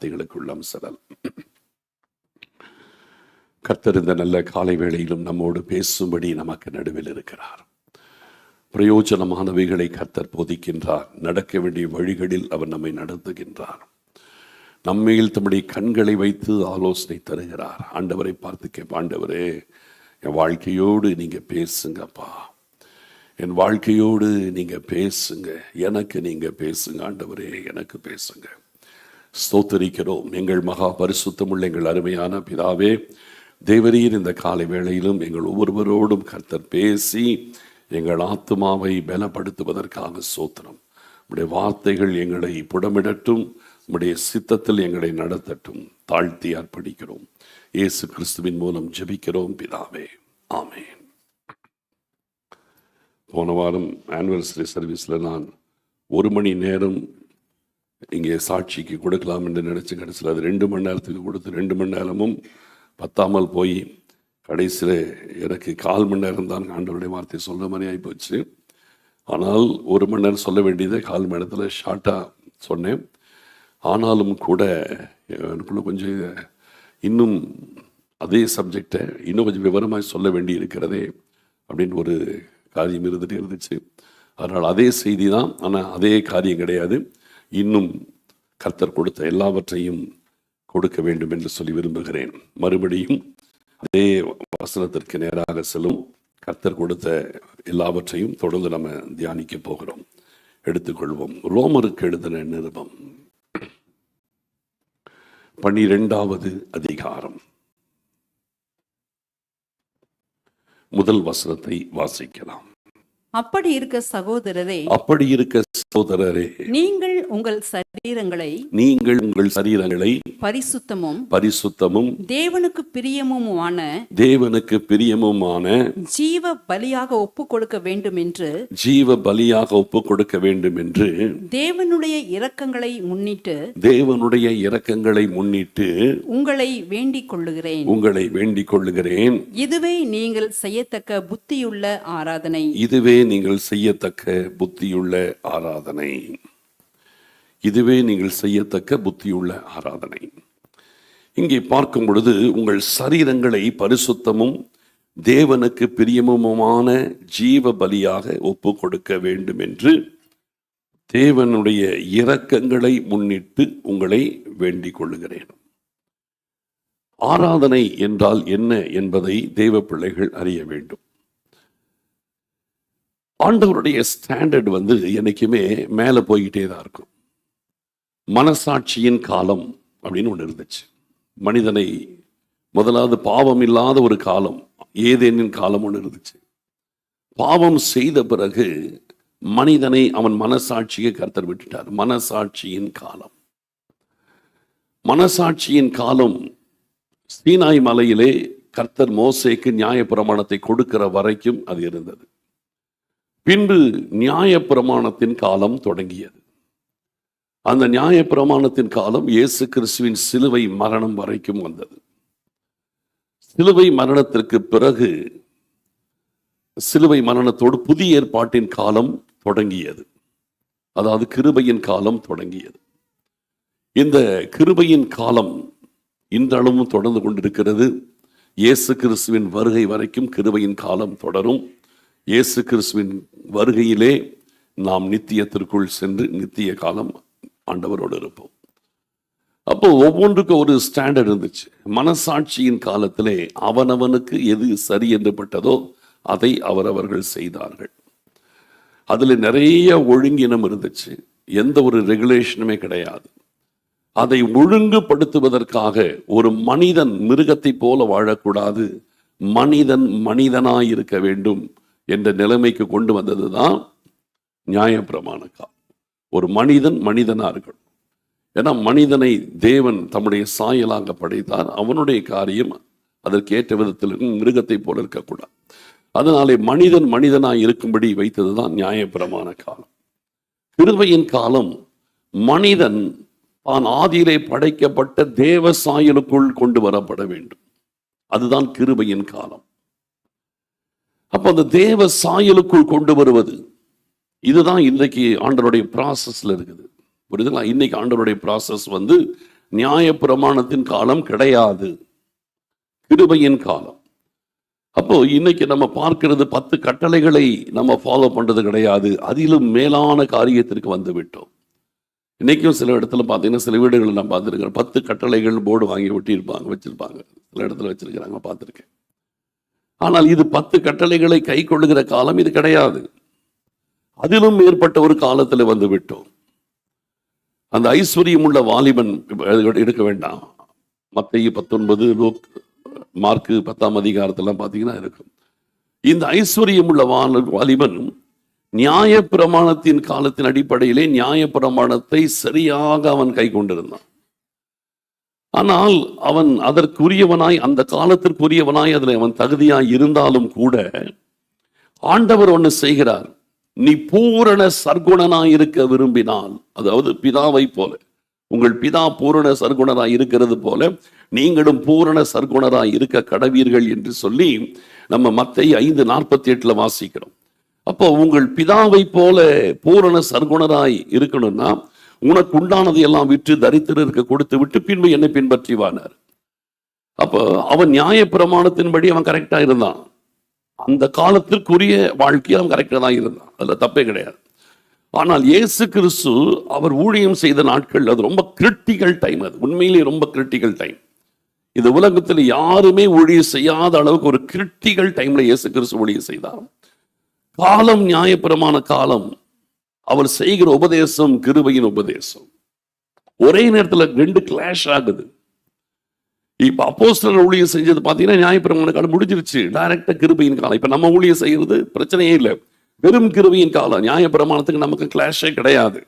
வார்த்தைகளுக்குள்ளாம் செல்லல். கர்த்தர் இந்த நல்ல காலை வேளையிலும் நம்மோடு பேசும்படி நமக்கு நடுவில் இருக்கிறார். பிரயோஜனமானவைகளை கர்த்தர் போதிக்கின்றார். நடக்க வேண்டிய வழிகளில் அவர் நம்மை நடத்துகின்றார். நம்மையில் தம்முடைய கண்களை வைத்து ஆலோசனை தருகிறார். ஆண்டவரை பார்த்து கேட்ப, ஆண்டவரே என் வாழ்க்கையோடு நீங்க பேசுங்கப்பா, என் வாழ்க்கையோடு நீங்க பேசுங்க, எனக்கு நீங்க பேசுங்க ஆண்டவரே, எனக்கு பேசுங்க. ஸ்தோத்தரிக்கிறோம். எங்கள் மகா பரிசுத்தமுள்ள எங்கள் அருமையான பிதாவே, தேவரீர் இந்த காலை வேளையிலும் எங்கள் ஒவ்வொருவரோடும் கர்த்தர் பேசி எங்கள் ஆத்துமாவை பலப்படுத்துவதற்காக ஸ்தோத்திரம். உம்முடைய வார்த்தைகள் எங்களை புடமிடட்டும், உம்முடைய சித்தத்தில் எங்களை நடத்தட்டும். தாழ்த்தி அர்ப்பணிக்கிறோம். இயேசு கிறிஸ்துவின் மூலம் ஜெபிக்கிறோம் பிதாவே, ஆமென். போன வாரம் ஆனிவர்சரி சர்வீஸில் நான் 1 மணி நேரம் இங்கே சாட்சிக்கு கொடுக்கலாம் என்று நினச்சி கடைசியில் அது 2 மணி நேரத்துக்கு கொடுத்து 2 மணி நேரமும் பத்தாமல் போய் கடைசியில் எனக்கு 1/4 மணி நேரம் தான் ஆண்டவருடைய வார்த்தை சொல்கிற மாதிரி ஆகிப்போச்சு. ஆனால் 1 மணி நேரம் சொல்ல வேண்டியதை 1/4 மணி நேரத்தில் ஷார்ட்டாக சொன்னேன். ஆனாலும் கூட எனக்குள்ள கொஞ்சம் இன்னும் அதே சப்ஜெக்டை இன்னும் கொஞ்சம் விவரமாக சொல்ல வேண்டி இருக்கிறதே அப்படின்னு ஒரு காரியம் இருந்துச்சு. அதனால் அதே செய்தி தான், ஆனால் அதே காரியம் கிடையாது. இன்னும் கர்த்தர் கொடுத்த எல்லாவற்றையும் கொடுக்க வேண்டும் என்று சொல்லி விரும்புகிறேன். மறுபடியும் அதே வசனத்திற்கு நேராக செல்லும். கர்த்தர் கொடுத்த எல்லாவற்றையும் தொடர்ந்து நம்ம தியானிக்க போகிறோம். எடுத்துக்கொள்வோம். ரோமருக்கு எழுதின நிருபம் 12வது அதிகாரம் முதல் வசனத்தை வாசிக்கலாம். அப்படி இருக்க சகோதரரே, நீங்கள் உங்கள் சரீரங்களை பரிசுத்தமும் தேவனுக்கு பிரியமுமான ஜீவ பலியாக ஒப்புக் கொடுக்க வேண்டும் என்று தேவனுடைய இரக்கங்களை முன்னிட்டு உங்களை வேண்டிக் கொள்ளுகிறேன். இதுவே நீங்கள் செய்யத்தக்க புத்தியுள்ள ஆராதனை. இங்கே பார்க்கும் பொழுது உங்கள் சரீரங்களை பரிசுத்தமும் தேவனுக்கு பிரியமுமான ஜீவ பலியாக ஒப்பு கொடுக்க வேண்டும் என்று தேவனுடைய இரக்கங்களை முன்னிட்டு உங்களை வேண்டிக் கொள்ளுகிறேன். ஆராதனை என்றால் என்ன என்பதை தேவ பிள்ளைகள் அறிய வேண்டும். ஆண்டவருடைய ஸ்டாண்டர்ட் என்னைக்குமே மேலே போய்கிட்டே தான் இருக்கும். மனசாட்சியின் காலம் அப்படின்னு ஒன்று இருந்துச்சு. மனிதனை முதலாவது பாவம் இல்லாத ஒரு காலம், ஏதேனின் காலம் ஒன்று இருந்துச்சு. பாவம் செய்த பிறகு மனிதனை அவன் மனசாட்சியை கர்த்தர் விட்டுட்டார். மனசாட்சியின் காலம் சீனாய் மலையிலே கர்த்தர் மோசேக்கு நியாயப்பிரமாணத்தை கொடுக்கிற வரைக்கும் அது இருந்தது. பின்பு நியாயப்பிரமாணத்தின் காலம் தொடங்கியது. அந்த நியாயப்பிரமாணத்தின் காலம் இயேசு கிறிஸ்துவின் சிலுவை மரணம் வரைக்கும் வந்தது. சிலுவை மரணத்திற்கு பிறகு சிலுவை மரணத்தோடு புதிய ஏற்பாட்டின் காலம் தொடங்கியது. அதாவது கிருபையின் காலம் தொடங்கியது. இந்த கிருபையின் காலம் இன்றளவும் தொடர்ந்து கொண்டிருக்கிறது. இயேசு கிறிஸ்துவின் வருகை வரைக்கும் கிருபையின் காலம் தொடரும். இயேசு கிறிஸ்துவின் வருகையிலே நாம் நித்தியத்திற்குள் சென்று நித்திய காலம் ஆண்டவரோடு இருப்போம். அப்போ ஒவ்வொன்றுக்கு ஒரு ஸ்டாண்டர்ட் இருந்துச்சு. மனசாட்சியின் காலத்திலே அவனவனுக்கு எது சரி என்று பட்டதோ அதை அவரவர்கள் செய்தார்கள். அதில் நிறைய ஒழுங்கினம் இருந்துச்சு. எந்த ஒரு ரெகுலேஷனுமே கிடையாது. அதை ஒழுங்குபடுத்துவதற்காக ஒரு மனிதன் மிருகத்தை போல வாழக்கூடாது, மனிதன் மனிதனாயிருக்க வேண்டும் என்ற நிலைமைக்கு கொண்டு வந்ததுதான் நியாயப்பிரமாண காலம். ஒரு மனிதன் மனிதனா இருக்கணும். ஏன்னா மனிதனை தேவன் தம்முடைய சாயலாக படைத்தார். அவனுடைய காரியம் அதற்கு ஏற்ற விதத்தில் மிருகத்தை போல இருக்கக்கூடாது. அதனாலே மனிதன் மனிதனாய் இருக்கும்படி வைத்ததுதான் நியாயப்பிரமாண காலம். கிருபையின் காலம் மனிதன் தான் ஆதியிலே படைக்கப்பட்ட தேவ சாயலுக்குள் கொண்டு வரப்பட வேண்டும். அதுதான் கிருபையின் காலம். அப்ப அந்த தேவ சாயலுக்குள் கொண்டு வருவது இதுதான் இன்றைக்கு ஆண்டவருடைய ப்ராசஸ்ல இருக்குது. புரியுதுங்களா? இன்னைக்கு ஆண்டவருடைய ப்ராசஸ் நியாயப்பிரமாணத்தின் காலம் கிடையாது, கிருபையின் காலம். அப்போ இன்னைக்கு நம்ம பார்க்கிறது 10 கட்டளைகளை நம்ம ஃபாலோ பண்றது கிடையாது, அதிலும் மேலான காரியத்திற்கு வந்து விட்டோம். இன்னைக்கும் சில இடத்துல பார்த்தீங்கன்னா, சில வீடுகளில் நான் பார்த்துருக்கேன், 10 கட்டளைகள் போர்டு வாங்கி ஒட்டியிருப்பாங்க, வச்சிருப்பாங்க. சில இடத்துல வச்சிருக்கிறாங்க, பார்த்துருக்கேன். ஆனால் இது 10 கட்டளைகளை கை கொள்ளுகிற காலம் இது கிடையாது. அதிலும் மேற்பட்ட ஒரு காலத்துல வந்து விட்டோம். அந்த ஐஸ்வர்யம் உள்ள வாலிபன் எடுக்க வேண்டாம், மத்தேயு 19, மார்க்கு 10ஆம் அதிகாரத்தெல்லாம் பார்த்தீங்கன்னா இருக்கும். இந்த ஐஸ்வர்யம் உள்ள வாலிபன் நியாயப்பிரமாணத்தின் காலத்தின் அடிப்படையிலே நியாயப்பிரமாணத்தை சரியாக அவன் கை கொண்டிருந்தான். ஆனால் அவன் அதற்குரியவனாய், அந்த காலத்திற்குரியவனாய் அதில் அவன் தகுதியாய் இருந்தாலும் கூட ஆண்டவர் ஒன்று செய்கிறார். நீ பூரண சர்க்குணனாய் இருக்க விரும்பினால், அதாவது பிதாவை போல, உங்கள் பிதா பூரண சர்க்குணராய் இருக்கிறது போல நீங்களும் பூரண சர்க்குணராய் இருக்க கடவீர்கள் என்று சொல்லி நம்ம மத்தேயு 5:48 வாசிக்கிறோம். அப்போ உங்கள் பிதாவை போல பூரண சர்க்குணராய் இருக்கணும்னா உனக்கு உண்டானதை எல்லாம் விற்று தரித்திரருக்கு கொடுத்து விட்டு பின்பு என்னை பின்பற்றிவானார். அப்போ அவன் நியாயப்பிரமாணத்தின்படி அவன் கரெக்டா இருந்தான், அந்த காலத்திற்குரிய வாழ்க்கையில் அவன் கரெக்டா தான் இருந்தான், அதுல தப்பே கிடையாது. ஆனால் இயேசு கிறிஸ்து அவர் ஊழியம் செய்த நாட்கள் அது ரொம்ப கிரிட்டிக்கல் டைம், அது உண்மையிலேயே ரொம்ப கிரிட்டிக்கல் டைம். இந்த உலகத்தில் யாருமே ஊழியம் செய்யாத அளவுக்கு ஒரு கிரிட்டிக்கல் டைம்ல இயேசு கிறிஸ்து ஊழியம் செய்தார். காலம் நியாயப்பிரமாண காலம், அவர் செய்கிற உபதேசம் கிருபையின் உபதேசம். ஒரே நேரத்தில் 2 கிளாஷ் ஆகுது. இப்ப அப்போஸ்தலர் ஊழியம் செஞ்சது பாத்தீங்கன்னா நியாயப்பிரமாண காலம் முடிஞ்சிருச்சு, டைரக்டா கிருபையின் காலம். இப்ப நம்ம ஊழியம் செய்யறது பிரச்சனையே இல்லை, வெறும் கிருபையின் காலம். நியாயப்பிரமாணத்துக்கு நமக்கு கிளாஷே கிடையாது,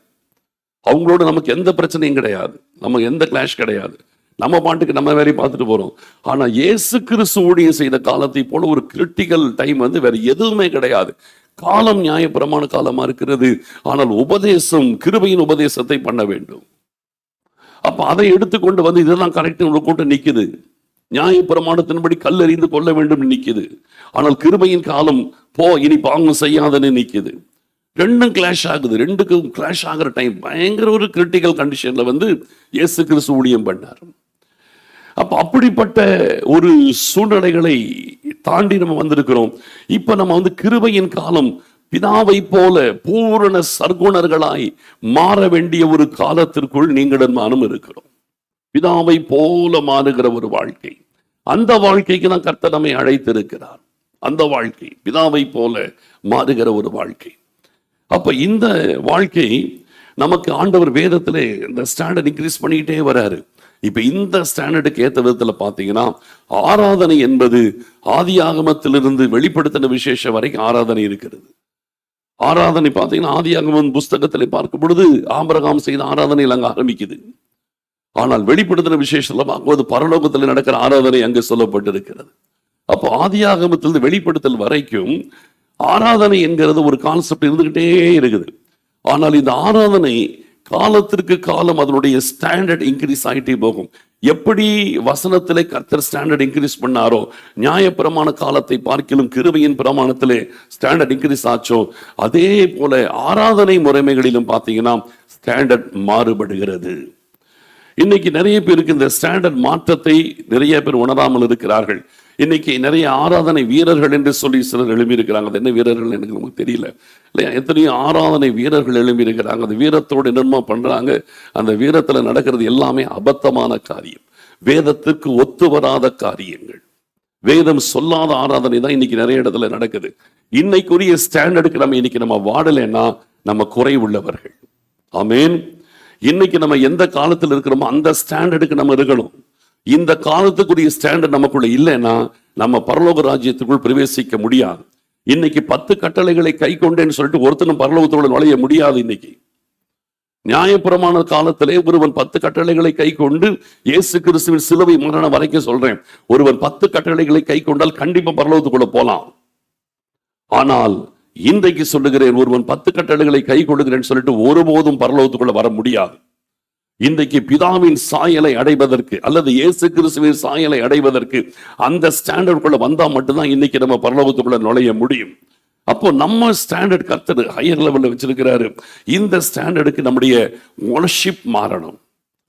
அவங்களோட நமக்கு எந்த பிரச்சனையும் கிடையாது, நமக்கு எந்த கிளாஷ் கிடையாது, நம்ம பாட்டுக்கு நம்ம வேலையை பார்த்துட்டு போறோம். ஆனா இயேசு கிறிஸ்து ஊழியம் செய்த காலத்தை போல ஒரு கிரிட்டிக்கல் டைம் வேற எதுவுமே கிடையாது. காலம் நியாயப்பிரமாண காலமா இருக்கிறது, ஆனால் உபதேசம் கிருபையின் உபதேசத்தை பண்ண வேண்டும். அப்ப அதை எடுத்துக்கொண்டு வந்து இதெல்லாம் கரெக்ட் ஒரு கூட்டம் நிக்குது, நியாயப்பிரமாணத்தின்படி கல்லெறிந்து கொள்ள வேண்டும் நிக்குது. ஆனால் கிருபையின் காலம் போ இனி பாவம் செய்யாதன்னு நிக்குது. ரெண்டும் கிளாஷ் ஆகுது. ரெண்டுக்கும் கிளாஷ் ஆகிற டைம் பயங்கர ஒரு கிரிட்டிக்கல் கண்டிஷன்ல இயேசு கிறிஸ்து ஊழியம் பண்ணார். அப்ப அப்படிப்பட்ட ஒரு சூழ்நிலைகளை தாண்டி நம்ம வந்திருக்கிறோம். இப்ப நம்ம கிருபையின் காலம், பிதாவை போல பூரண சர்க்குணர்களாய் மாற வேண்டிய ஒரு காலத்திற்குள் நீங்களும் நானும் இருக்கிறோம். பிதாவை போல மாறுகிற ஒரு வாழ்க்கை, அந்த வாழ்க்கைக்கு தான் கர்த்தர் நம்மை அழைத்திருக்கிறார். அந்த வாழ்க்கை பிதாவை போல மாறுகிற ஒரு வாழ்க்கை. அப்ப இந்த வாழ்க்கை நமக்கு ஆண்டவர் வேதத்திலே இந்த ஸ்டாண்டர்ட் இன்க்ரீஸ் பண்ணிக்கிட்டே வராரு. இப்ப இந்த ஸ்டாண்டர்டுக்கு ஏற்ற விதத்துல பாத்தீங்கன்னா, ஆராதனை என்பது ஆதியாகமத்திலிருந்து வெளிப்படுத்தின விசேஷம் வரைக்கும் ஆராதனை இருக்கிறது. ஆராதனை பார்த்தீங்கன்னா ஆதியாகமம் புஸ்தகத்திலே பார்க்கும் பொழுது ஆபிரகாம் செய்த ஆராதனையில் அங்க ஆரம்பிக்குது. ஆனால் வெளிப்படுத்தின விசேஷத்துல பார்க்கும்போது பரலோகத்தில் நடக்கிற ஆராதனை அங்கு சொல்லப்பட்டிருக்கிறது. அப்போ ஆதியாகமத்திலிருந்து வெளிப்படுத்தல் வரைக்கும் ஆராதனை என்கிறது ஒரு கான்செப்ட் இருந்துகிட்டே இருக்குது. ஆனால் இந்த ஆராதனை காலத்திற்கு காலம் அதனுடைய ஸ்டாண்டர்ட் இன்க்ரீஸ் ஆகிட்டே போகும். எப்படி வசனத்திலே கர்த்தர் ஸ்டாண்டர்ட் இன்க்ரீஸ் பண்ணாரோ, நியாயப்பிரமாண காலத்தை பார்க்கிலும் கிருபையின் பிரமாணத்திலே ஸ்டாண்டர்ட் இன்க்ரீஸ் ஆச்சோ, அதே போல ஆராதனை முறைமைகளிலும் பார்த்தீங்கன்னா ஸ்டாண்டர்ட் மாறுபடுகிறது. இன்னைக்கு நிறைய பேருக்கு இந்த ஸ்டாண்டர்ட் மாற்றத்தை நிறைய பேர் உணராமல் இருக்கிறார்கள். இன்னைக்கு நிறைய ஆராதனை வீரர்கள் என்று சொல்லி சிலர் எழுப்பியிருக்கிறாங்க. அது என்ன வீரர்கள் எனக்கு நமக்கு தெரியல இல்லையா? எத்தனையோ ஆராதனை வீரர்கள் எழுப்பியிருக்கிறாங்க. அந்த வீரத்தோடு என்னமா பண்றாங்க, அந்த வீரத்துல நடக்கிறது எல்லாமே அபத்தமான காரியம், வேதத்துக்கு ஒத்து வராத காரியங்கள், வேதம் சொல்லாத ஆராதனை தான் இன்னைக்கு நிறைய இடத்துல நடக்குது. இன்னைக்குரிய ஸ்டாண்டர்டுக்கு நம்ம வாடலைன்னா நம்ம குறை உள்ளவர்கள். ஆமேன். இன்னைக்கு நம்ம எந்த காலத்தில் இருக்கிறோமோ அந்த ஸ்டாண்டர்டுக்கு நம்ம இருக்கணும். இந்த காலத்துக்குரிய ஸ்டாண்டர்ட் நமக்குள்ள இல்லைன்னா நம்ம பரலோக ராஜ்யத்துக்குள் பிரவேசிக்க முடியாது. இன்னைக்கு 10 கட்டளைகளை கை கொண்டேன்னு சொல்லிட்டு ஒருத்தனும் பரலோகத்தோடு நுழைய முடியாது. இன்னைக்கு நியாயப்பிரமாண காலத்திலே ஒருவன் 10 கட்டளைகளை கை கொண்டு, இயேசு கிறிஸ்துவின் சிலுவை மரணம் வரைக்கும் சொல்றேன், ஒருவன் 10 கட்டளைகளை கை கொண்டால் கண்டிப்பா பரலோகத்துக்குள்ள போலாம். ஆனால் இன்றைக்கு சொல்லுகிறேன், ஒருவன் 10 கட்டளைகளை கை கொள்ளுகிறேன்னு சொல்லிட்டு ஒருபோதும் பரலோகத்துக்குள்ள வர முடியாது. இன்றைக்கு பிதாவின் சாயலை அடைவதற்கு அல்லது இயேசு கிறிஸ்துவின் சாயலை அடைவதற்கு அந்த ஸ்டாண்டர்டுக்குள்ள வந்தா மட்டும்தான் இன்னைக்கு நம்ம பரலோகத்துக்குள்ள நுழைய முடியும். அப்போ நம்ம ஸ்டாண்டர்ட் கர்த்தர் ஹையர் லெவல்ல வச்சிருக்கிறாரு. இந்த ஸ்டாண்டர்டுக்கு நம்முடைய வொர்ஷிப் மாறணும்,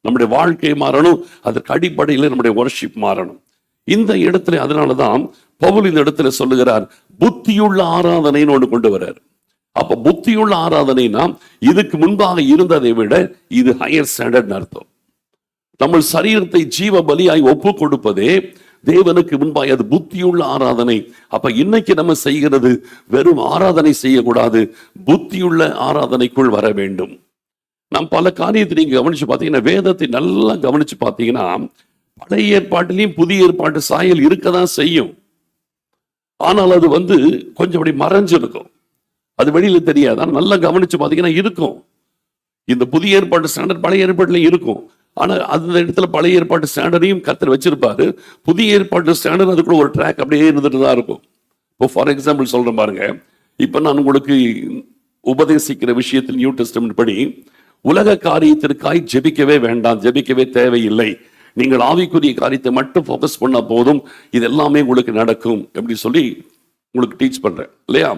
நம்முடைய வாழ்க்கை மாறணும், அதற்கு அடிப்படையில் நம்முடைய வொர்ஷிப் மாறணும். இந்த இடத்துல அதனாலதான் பவுல் இந்த இடத்துல சொல்லுகிறார், புத்தியுள்ள ஆராதனைன்னு ஒன்று கொண்டு வர்றார். அப்ப புத்தியுள்ள ஆராதனைனா இதுக்கு முன்பாக இருந்ததை விட இது ஹையர் ஸ்டாண்டர்ட் அர்த்தம். நம்ம சரீரத்தை ஜீவ பலியாய் ஒப்பு கொடுப்பதே தேவனுக்கு முன்பாய், அது புத்தியுள்ள ஆராதனை. அப்ப இன்னைக்கு நம்ம செய்கிறது வெறும் ஆராதனை செய்யக்கூடாது, புத்தியுள்ள ஆராதனைக்குள் வர வேண்டும். நாம் பல காரியத்தை நீங்க கவனிச்சு பார்த்தீங்கன்னா, வேதத்தை நல்லா கவனிச்சு பார்த்தீங்கன்னா, பழைய ஏற்பாட்டிலையும் புதிய ஏற்பாட்டு சாயல் இருக்கதான் செய்யும். ஆனால் அது கொஞ்சம் அப்படி மறைஞ்சிருக்கும், அது வெளியில தெரியாது. ஆனால் நல்லா கவனிச்சு பார்த்தீங்கன்னா இருக்கும். இந்த புதிய ஏற்பாட்டு ஸ்டாண்டர்ட் பழைய ஏற்பாட்டுல இருக்கும். ஆனா அந்த இடத்துல பழைய ஏற்பாட்டு ஸ்டாண்டர்டையும் கர்த்தர் வச்சிருப்பாரு, புதிய ஏற்பாட்டு ஸ்டாண்டர்ட் அதுக்குள்ள ஒரு ட்ராக் அப்படியே இருந்துட்டு தான் இருக்கும். இப்போ ஃபார் எக்ஸாம்பிள் சொல்றேன் பாருங்க, இப்ப நான் உங்களுக்கு உபதேசிக்கிற விஷயத்தில் நியூ டெஸ்டமென்ட் படி உலக காரியத்திற்காய் ஜெபிக்கவே வேண்டாம், ஜெபிக்கவே தேவையில்லை, நீங்கள் ஆவிக்குரிய காரியத்தை மட்டும் ஃபோக்கஸ் பண்ணா போதும், இது எல்லாமே உங்களுக்கு நடக்கும் எப்படி சொல்லி உங்களுக்கு டீச் பண்றேன் இல்லையா?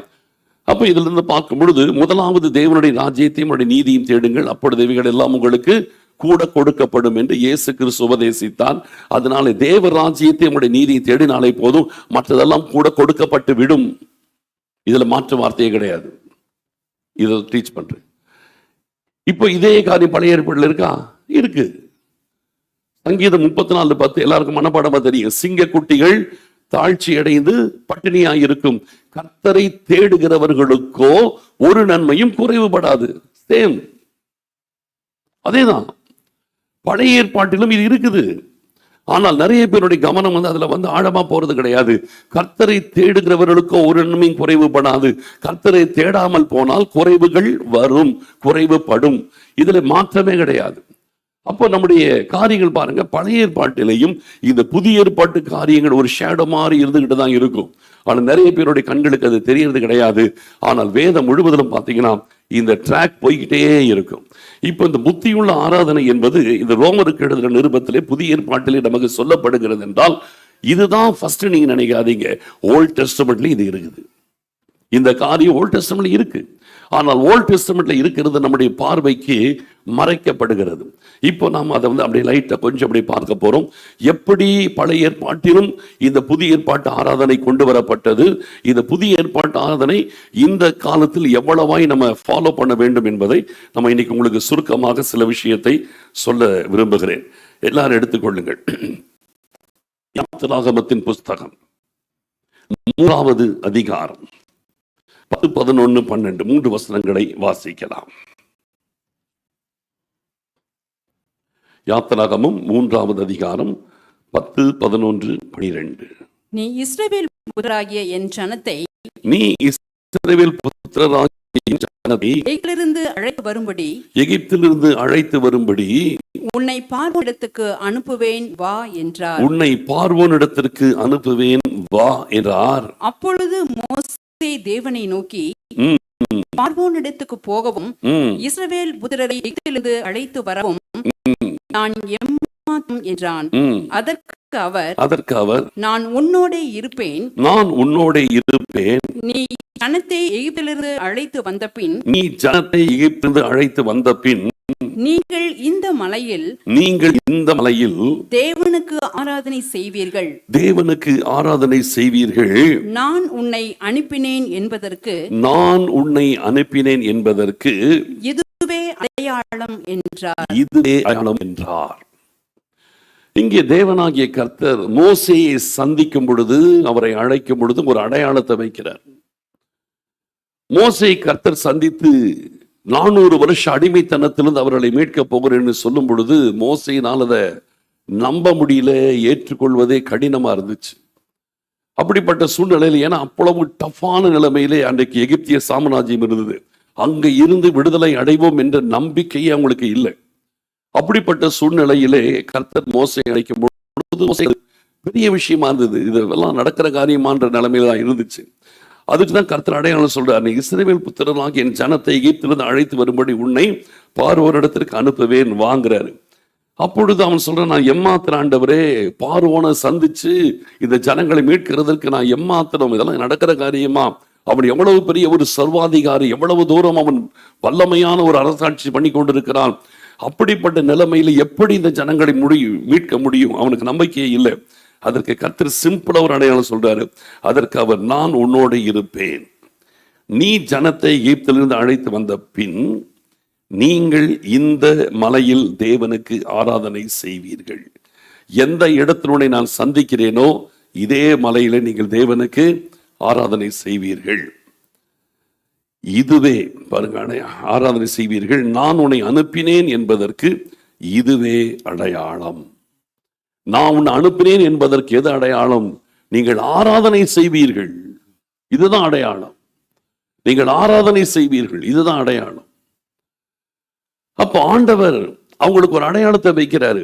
அப்ப இதுல இருந்து பார்க்கும் பொழுது, முதலாவது தேவனுடைய ராஜ்யத்தையும் அவருடைய நீதியும் தேடுங்கள், அப்பொழுது இவைகள் எல்லாம் உங்களுக்கு கூட கொடுக்கப்படும் என்று இயேசு கிறிஸ்து உபதேசித்தான். அதனால தேவ ராஜ்யத்தை நம்முடைய நீதியை தேடினாலே போதும், மற்றதெல்லாம் கூட கொடுக்கப்பட்டு விடும். இதுல மாற்று வார்த்தையே கிடையாது. இதை டீச் பண்றேன். இப்போ இதே காரியம் பழைய ஏற்பாடுல இருக்கா? இருக்கு. சங்கீதம் 34:10 எல்லாருக்கும் மனப்பாடமா தெரியும். சிங்க குட்டிகள் தாழ்ச்சி அடைந்து பட்டினியாய் இருக்கும், கர்த்தரை தேடுகிறவர்களுக்கோ ஒரு நன்மையும் குறைவுபடாது. சேம் அதேதான் பழைய ஏற்பாட்டிலும் இது இருக்குது. ஆனால் நிறைய பேருடைய கவனம் அதுல ஆழமா போறது கிடையாது. கர்த்தரை தேடுகிறவர்களுக்கோ ஒரு நன்மையும் குறைவுபடாது. கர்த்தரை தேடாமல் போனால் குறைவுகள் வரும், குறைவுபடும். இதுல மாற்றமே கிடையாது. அப்போ நம்முடைய காரியங்கள் பாருங்க, பழைய ஏற்பாட்டிலையும் இந்த புதிய ஏற்பாட்டு காரியங்கள் ஒரு ஷேடோ மாதிரி இருந்துகிட்டு தான் இருக்கும். ஆனால் நிறைய பேருடைய கண்களுக்கு அது தெரியறது கிடையாது. ஆனால் வேதம் முழுவதிலும் பார்த்தீங்கன்னா இந்த ட்ராக் போய்கிட்டே இருக்கும். இப்போ இந்த புத்தியுள்ள ஆராதனை என்பது இந்த ரோமருக்கு எழுதுகிற நிருபத்திலே புதிய ஏற்பாட்டிலே நமக்கு சொல்லப்படுகிறது என்றால், இதுதான் ஃபர்ஸ்ட் நீங்க நினைக்காதீங்க. ஓல்ட் டெஸ்டமெண்ட்ல இது இருக்குது. இந்த காரியம் ஓல்ட் டெஸ்டமெண்ட்ல இருக்கு. ஆனால் ஓல்ட் டெஸ்டமெண்ட்ல இருக்கிறது நம்முடைய பார்வைக்கு மறைக்கப்படுகிறது. இப்போ நாம் அதை அப்படியே லைட்டா கொஞ்சம் அப்படியே பார்க்க போறோம். எப்படி பழைய ஏற்பாட்டிலும் இந்த புதிய ஏற்பாட்டு ஆராதனை கொண்டு வரப்பட்டது, இந்த புதிய ஏற்பாட்டு ஆராதனை இந்த காலத்தில் எவ்வளவாய் நம்ம ஃபாலோ பண்ண வேண்டும் என்பதை நம்ம இன்னைக்கு உங்களுக்கு சுருக்கமாக சில விஷயத்தை சொல்ல விரும்புகிறேன். எல்லாரும் எடுத்துக்கொள்ளுங்கள். யாத்திராகமத்தின் புஸ்தகம் 3வது அதிகாரம் 10, 11, 12 3 வசனங்களை வாசிக்கலாம். யாத்திராகமம் 3வது அதிகாரம் 10, 11, 12. நீ இஸ்ரவேல் புத்திரராகிய என் ஜனத்தை எகிப்திலிருந்து அழைத்து வரும்படி உன்னை பார்வோனிடத்துக்கு அனுப்புவேன் வா என்றார். அப்பொழுது மோசே தேவனை நோக்கி, பார்வோனிடத்துக்கு போகவும் இஸ்ரவேல் புத்திரரை எகிப்திலிருந்து அழைத்து வரவும் நான் எம்மாத்தும் என்றான். அதற்கு அவர் நான் உன்னோடே இருப்பேன், நீ ஜனத்தை எகிப்திலிருந்து அழைத்து வந்த பின் நீங்கள் இந்த மலையில் தேவனுக்கு ஆராதனை செய்வீர்கள். நான் உன்னை அனுப்பினேன் என்பதற்கு இதுவே அடையாளம் என்றார். இங்கே தேவனாகிய கர்த்தர் மோசேயை சந்திக்கும் பொழுது, அவரை அழைக்கும் பொழுது ஒரு அடையாளத்தை வைக்கிறார். மோசேயை கர்த்தர் சந்தித்து 400 வருஷ அடிமைத்தனத்திலிருந்து அவர்களை மீட்க போகிறேன்னு சொல்லும் பொழுது மோசேயினால் அதை நம்ப முடியல, ஏற்றுக்கொள்வதே கடினமா இருந்துச்சு. அப்படிப்பட்ட சூழ்நிலையில், ஏன்னா அவ்வளவு டஃப்பான நிலைமையிலே அன்றைக்கு எகிப்திய சாம்ராஜ்யம் இருந்தது. அங்க இருந்து விடுதலை அடைவோம் என்ற நம்பிக்கையே அவங்களுக்கு இல்லை. அப்படிப்பட்ட சூழ்நிலையிலே கர்த்தர் மோசேயை அழைக்கும் பொழுது பெரிய விஷயமா இருந்தது. இதெல்லாம் நடக்கிற காரியமான்ற நிலைமையில தான் இருந்துச்சு. அதுக்குதான் கர்த்தர் அடையாளம் சொல்றார், நீ இஸ்ரவேல் புத்திரனாகி என் ஜனத்தை எகிப்திலிருந்து அழைத்து வரும்படி உன்னை பார்வோனிடத்திற்கு அனுப்புவேன் வாங்குறாரு. அப்பொழுது அவன் சொல்றான், நான் எம்மாத்திரம் ஆண்டவரே, பார்வோனை சந்திச்சு இந்த ஜனங்களை மீட்கிறதற்கு நான் எம்மாத்திரம், இதெல்லாம் நடக்கிற காரியமா? அவன் எவ்வளவு பெரிய ஒரு சர்வாதிகாரி, எவ்வளவு தூரம் அவன் வல்லமையான ஒரு அரசாட்சி பண்ணி கொண்டிருக்கிறான். அப்படிப்பட்ட நிலைமையில எப்படி இந்த ஜனங்களை மீட்க முடியும்? அவனுக்கு நம்பிக்கையே இல்லை. அதற்கு கர்த்தர் சிம்பிளா ஒரு அடையாளம் சொல்றாரு. அதற்கு அவர், நான் உன்னோடு இருப்பேன். நீ ஜனத்தை எகிப்திலிருந்து அழைத்து வந்த பின் நீங்கள் இந்த மலையில் தேவனுக்கு ஆராதனை செய்வீர்கள். எந்த இடத்தினுடைய நான் சந்திக்கிறேனோ இதே மலையில நீங்கள் தேவனுக்கு ஆராதனை செய்வீர்கள். இதுவே பாருங்க, ஆராதனை செய்வீர்கள். நான் உன்னை அனுப்பினேன் என்பதற்கு இதுவே அடையாளம். நான் உன்னை அனுப்பினேன் என்பதற்கு எது அடையாளம்? நீங்கள் ஆராதனை செய்வீர்கள், இதுதான் அடையாளம். நீங்கள் ஆராதனை செய்வீர்கள், இதுதான் அடையாளம். அப்ப ஆண்டவர் அவங்களுக்கு ஒரு அடையாளத்தை வைக்கிறாரு.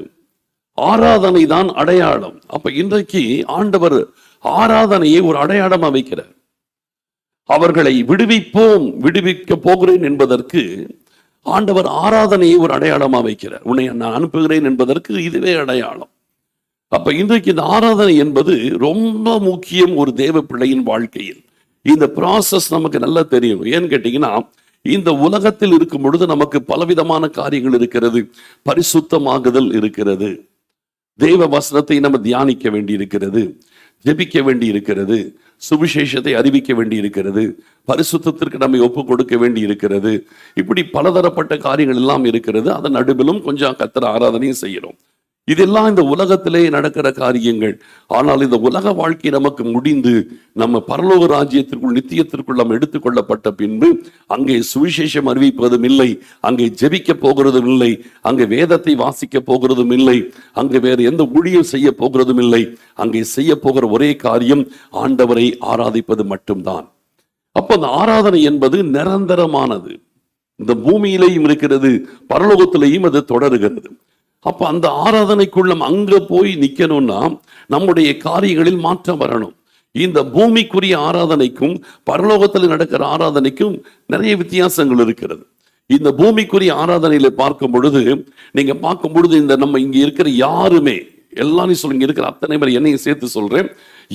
ஆராதனை தான் அடையாளம். அப்ப இன்றைக்கு ஆண்டவர் ஆராதனையை ஒரு அடையாளமா வைக்கிறார். அவர்களை விடுவிக்க போகிறேன் என்பதற்கு ஆண்டவர் ஆராதனையை ஒரு அடையாளமா வைக்கிறார். உன்னை நான் அனுப்புகிறேன் என்பதற்கு இதுவே அடையாளம். அப்ப இன்றைக்கு இந்த ஆராதனை என்பது ரொம்ப முக்கியம் ஒரு தேவ பிள்ளையின் வாழ்க்கையில். இந்த ப்ராசஸ் நமக்கு நல்லா தெரியும். ஏன்னு கேட்டீங்கன்னா, இந்த உலகத்தில் இருக்கும் பொழுது நமக்கு பலவிதமான காரியங்கள் இருக்கிறது. பரிசுத்தமாகுதல் இருக்கிறது, தேவ வசனத்தை நம்ம தியானிக்க வேண்டி இருக்கிறது, ஜெபிக்க வேண்டி இருக்கிறது, சுவிசேஷத்தை அறிவிக்க வேண்டி இருக்கிறது, பரிசுத்தத்திற்கு நம்மை ஒப்பு கொடுக்க வேண்டி இருக்கிறது. இப்படி பலதரப்பட்ட காரியங்கள் எல்லாம் இருக்கிறது. அதன் நடுவிலும் கொஞ்சம் கர்த்தர் ஆராதனையும் செய்யணும். இதெல்லாம் இந்த உலகத்திலே நடக்கிற காரியங்கள். ஆனால் இந்த உலக வாழ்க்கை நமக்கு முடிந்து நம்ம பரலோக ராஜ்யத்திற்குள், நித்தியத்திற்குள் நம்ம எடுத்துக்கொள்ளப்பட்ட பின்பு அங்கே சுவிசேஷம் அறிவிப்பதும் இல்லை, அங்கே ஜெபிக்க போகிறதும் இல்லை, அங்கே வேதத்தை வாசிக்க போகிறதும் இல்லை, அங்கே வேறு எந்த ஊழியம் செய்ய போகிறதும் இல்லை. அங்கே செய்ய போகிற ஒரே காரியம் ஆண்டவரை ஆராதிப்பது மட்டும்தான். அப்ப அந்த ஆராதனை என்பது நிரந்தரமானது. இந்த பூமியிலேயும் இருக்கிறது, பரலோகத்திலேயும் அது தொடருகிறது. அப்ப அந்த ஆராதனைக்குள்ள அங்க போய் நிக்கணும்னா நம்முடைய காரியங்களில் மாற்றம் வரணும். இந்த பூமிக்குரிய ஆராதனைக்கும் பரலோகத்தில் நடக்கிற ஆராதனைக்கும் நிறைய வித்தியாசங்கள் இருக்கிறது. இந்த பூமிக்குரிய ஆராதனையில பார்க்கும் பொழுது, நீங்க பார்க்கும் பொழுது, இந்த நம்ம இங்க இருக்கிற யாருமே, எல்லாரும் சொல்லுங்க, இருக்கிற அத்தனை பேர் என்னையும் சேர்த்து சொல்றேன்,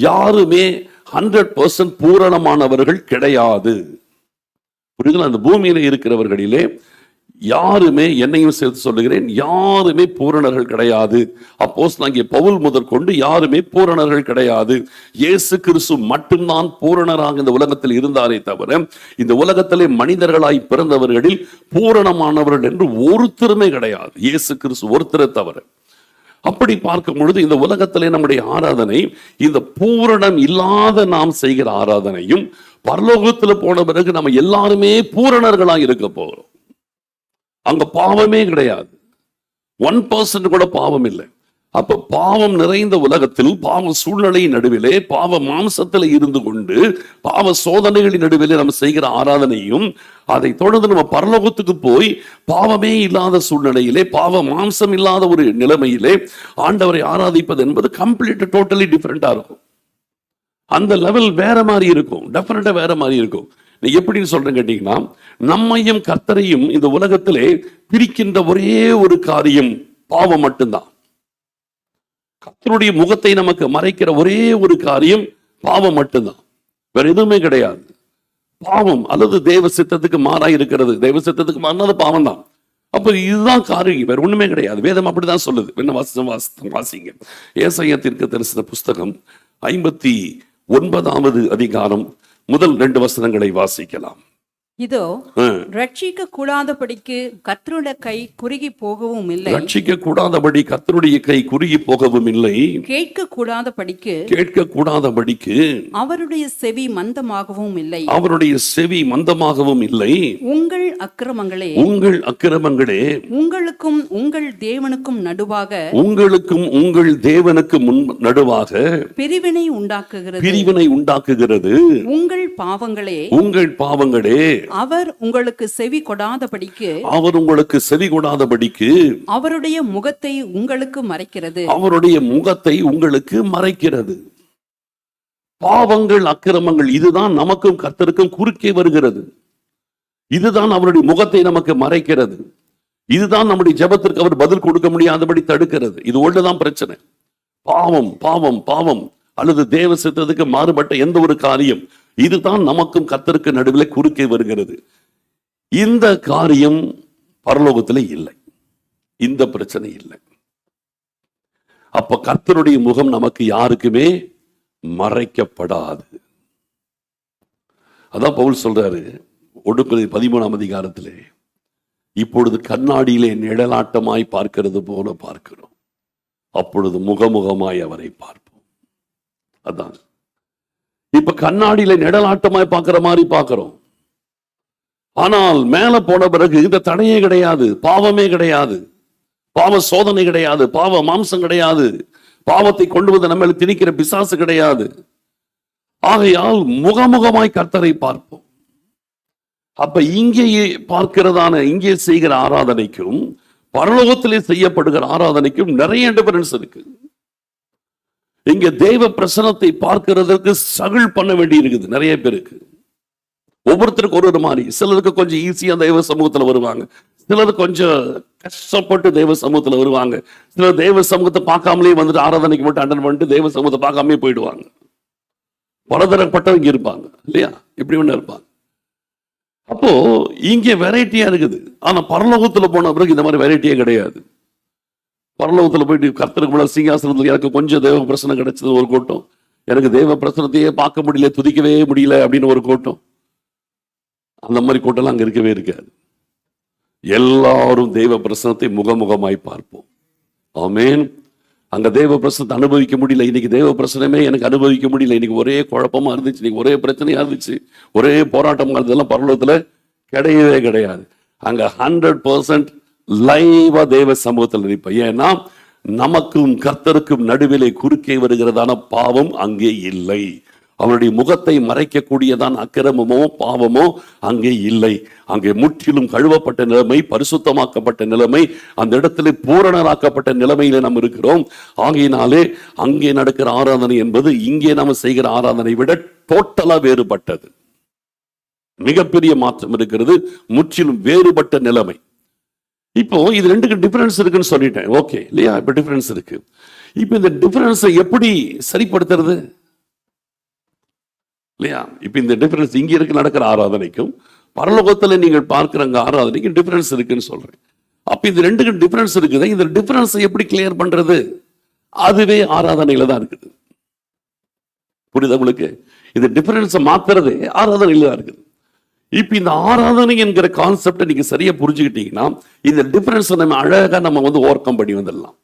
யாருமே 100% பூரணமானவர்கள் கிடையாது. புரியுதுங்களா? அந்த பூமியில இருக்கிறவர்களிலே யாருமே, என்னையும் சேர்த்து சொல்லுகிறேன், யாருமே பூரணர்கள் கிடையாது. அப்போஸ்தலனாகிய பவுல் முதற்கொண்டு யாருமே பூரணர்கள் கிடையாது. இயேசு கிறிஸ்து மட்டும்தான் பூரணராக இந்த உலகத்தில் இருந்தாரே தவிர, இந்த உலகத்திலே மனிதர்களாய் பிறந்தவர்களில் பூரணமானவர்கள் என்று ஒருத்தருமே கிடையாது, இயேசு கிறிஸ்து ஒருத்தரை தவிர. அப்படி பார்க்கும் பொழுது இந்த உலகத்திலே நம்முடைய ஆராதனை, இந்த பூரணம் இல்லாத நாம் செய்கிற ஆராதனையும், பரலோகத்தில் போன பிறகு நம்ம எல்லாருமே பூரணர்களாக இருக்க போகிறோம். அங்க பாவமே கிடையாது, 1% கூட பாவம் இல்லை. அப்ப பாவம் நிறைந்த உலகத்தில், பாவ சூழ்நிலை நடுவிலே, பாவ மாம்சத்தில் இருந்து கொண்டு, பாவ சோதனைகளின் நடுவிலே நம்ம செய்கிற ஆராதனையும், அதை தொடர்ந்து நம்ம பரலோகத்துக்கு போய் பாவமே இல்லாத சூழ்நிலையிலே, பாவ மாம்சம் இல்லாத ஒரு நிலைமையிலே ஆண்டவரை ஆராதிப்பது என்பது கம்ப்ளீட் டோட்டலி டிஃபரெண்டா இருக்கும். அந்த லெவல் வேற மாதிரி இருக்கும், டெஃபினட்டா வேற மாதிரி இருக்கும். எப்படின்னு சொல்றேன் கேட்டீங்கன்னா, நம்மையும் கர்த்தரையும் இந்த உலகத்திலே பிரிக்கின்ற ஒரே ஒரு காரியம் பாவம் மட்டும்தான். கர்த்தருடைய முகத்தை நமக்கு மறைக்கிற ஒரே ஒரு காரியம் பாவம் மட்டும்தான், வேற எதுவுமே கிடையாது. பாவம் அல்லது தேவ சித்தத்துக்கு மாறா இருக்கிறது, தேவ சித்தத்துக்கு மாறினது பாவம் தான். அப்ப இதுதான் காரியம், வேற ஒண்ணுமே கிடையாது. வேதம் அப்படிதான் சொல்லுது. என்ன வாசிங்க, ஏசாயா தீர்க்கதரிசன புஸ்தகம் 59வது அதிகாரம் முதல் 2 வசனங்களை வாசிக்கலாம். இதோ ரட்சிக்க கூடாதபடிக்கு கர்த்தருடைய கை குறுகி போகவும் இல்லை, ரட்சிக்க கூடாதபடி கர்த்தருடைய கை குறுகி போகவும் இல்லை, கேட்க கூடாதபடிக்கு அவருடைய செவி மந்தமாகவும் இல்லை, அவருடைய செவி மந்தமாகவும் இல்லை. உங்கள் அக்கிரமங்களே உங்களுக்கும் உங்கள் தேவனுக்கும் நடுவாக பிரிவினை உண்டாக்குகிறது. உங்கள் பாவங்களே அவர் உங்களுக்கு செவி கொடாதபடிக்கு அவருடைய முகத்தை உங்களுக்கு மறைக்கிறது. பாவங்கள், அக்கிரமங்கள், இதுதான் நமக்கும் கர்த்தருக்கும் குறுக்கே வருகிறது. இதுதான் அவருடைய முகத்தை நமக்கு மறைக்கிறது. இதுதான் நம்முடைய ஜெபத்திற்கு அவர் பதில் கொடுக்க முடியாதபடி தடுக்கிறது. இது ஒன்றுதான் பிரச்சனை. பாவம் பாவம் பாவம் அல்லது தேவ சித்தத்துக்கு மாறுபட்ட எந்த ஒரு காரியம், இதுதான் நமக்கும் கர்த்தருக்கு நடுவில் குறுக்கே வருகிறது. இந்த காரியம் பரலோகத்தில் இல்லை. இந்த பிரச்சனை இல்லை. அப்ப கர்த்தருடைய முகம் நமக்கு யாருக்குமே மறைக்கப்படாது. அதான் பவுல் சொல்றாரு ஒடுக்குறது 13ஆம் அதிகாரத்திலே, இப்பொழுது கண்ணாடியிலே நிழலாட்டமாய் பார்க்கிறது போல பார்க்கிறோம், அப்பொழுது முகமுகமாய் அவரை பார்ப்போம். அதான் இப்ப கண்ணாடியில நிழலாட்டமாய் பார்க்கிற மாதிரி பார்க்கிறோம். ஆனால் மேல போன பிறகு இந்த தடையே கிடையாது, பாவமே கிடையாது, பாவ சோதனை கிடையாது, பாவ மாம்சம் கிடையாது, பாவத்தை கொண்டு வந்து நம்ம திணிக்கிற பிசாசு கிடையாது. ஆகையால் முகமுகமாய் கர்த்தரை பார்ப்போம். அப்ப இங்கே பார்க்கிறதான, இங்கே செய்கிற ஆராதனைக்கும் பரலோகத்திலே செய்யப்படுகிற ஆராதனைக்கும் நிறைய டிஃபரன்ஸ் இருக்கு. இங்க தேவ பிரசனத்தை பார்க்கிறதுக்கு சகில் பண்ண வேண்டி இருக்குது நிறைய பேருக்கு. ஒவ்வொருத்தருக்கு ஒரு மாதிரி. சிலருக்கு கொஞ்சம் ஈஸியா தெய்வ சமூகத்துல வருவாங்க, சிலர் கொஞ்சம் கஷ்டப்பட்டு தெய்வ சமூகத்துல வருவாங்க, சிலர் தெய்வ சமூகத்தை பார்க்காமலே வந்துட்டு ஆராதனைக்கு மட்டும் அட்டன் பண்ணிட்டு தெய்வ சமூகத்தை பார்க்காமலே போயிடுவாங்க. பலதரப்பட்டவங்க இருப்பாங்க இல்லையா, இப்படி ஒண்ணு இருப்பாங்க. அப்போ இங்கே வெரைட்டியா இருக்குது. ஆனா பரலோகத்துல போன பிறகு இந்த மாதிரி வெரைட்டியே கிடையாது. பரலோகத்துல போயிட்டு கர்த்தருக்கு முன்னாடி சிங்காசனத்துல எனக்கு கொஞ்சம் தேவ பிரசனம் கிடைச்சது ஒரு கூட்டம், எனக்கு தேவ பிரசனத்தையே பார்க்க முடியல, துதிக்கவே முடியல அப்படின்னு ஒரு கூட்டம். அந்த மாதிரி கூட்டம்லாம் அங்க இருக்கவே இருக்காது. எல்லாரும் தெய்வ பிரசனத்தை முகமுகமாய் பார்ப்போம். ஆமென். அங்க தேவ பிரசனத்தை அனுபவிக்க முடியல, இன்னைக்கு தேவ பிரசனமே எனக்கு அனுபவிக்க முடியல, இன்னைக்கு ஒரே குழப்பமா இருந்துச்சு, இன்னைக்கு ஒரே பிரச்சனையா இருந்துச்சு, ஒரே போராட்டமா இருந்ததெல்லாம் பரலோகத்துல கிடையவே கிடையாது. அங்க 100% லைவா தேவ சமூகத்தில் இருப்ப. ஏன்னா நமக்கும் கர்த்தருக்கும் நடுவிலே குறுக்கே வருகிறதான பாவம் அங்கே இல்லை. அவருடைய முகத்தை மறைக்கக்கூடியதான் அக்கிரமமோ பாவமோ அங்கே இல்லை. அங்கே முற்றிலும் கழுவப்பட்ட நிலைமை, பரிசுத்தமாக்கப்பட்ட நிலைமை, அந்த இடத்துல பூரணராக்கப்பட்ட நிலைமையில நாம் இருக்கிறோம். ஆகையினாலே அங்கே நடக்கிற ஆராதனை என்பது இங்கே நாம் செய்கிற ஆராதனை விட டோட்டலா வேறுபட்டது. மிகப்பெரிய மாற்றம் இருக்கிறது, முற்றிலும் வேறுபட்ட நிலைமை. இப்போ இது ரெண்டுக்கு டிஃபரன்ஸ் இருக்குன்னு சொல்லிட்டேன், ஓகே இல்லையா? இப்ப டிஃபரன்ஸ் இருக்கு. இப்ப இந்த டிஃபரன்ஸை எப்படி சரிப்படுத்துறது இல்லையா? இப்ப இந்த டிஃபரன்ஸ் இங்க இருக்கு நடக்கிற ஆராதனைக்கும் பரலோகத்துல நீங்கள் பார்க்கிற ஆராதனைக்கும் டிஃபரன்ஸ் இருக்குன்னு சொல்றேன். அப்ப இந்த ரெண்டுக்கு டிஃபரன்ஸ் இருக்குது. இந்த டிஃபரன்ஸை எப்படி கிளியர் பண்றது? அதுவே ஆராதனையில தான் இருக்குது. புரியுதா உங்களுக்கு? இந்த டிஃபரன்ஸை மாத்துறதே ஆராதனையில தான் இருக்குது. இப்ப இந்த ஆராதனை என்கிற கான்செப்டை நீங்க சரியா புரிஞ்சுக்கிட்டீங்கன்னா இந்த டிஃபரன்ஸை நம்ம அழகா நம்ம ஓவர் கம் பண்ணி வந்துடலாம்.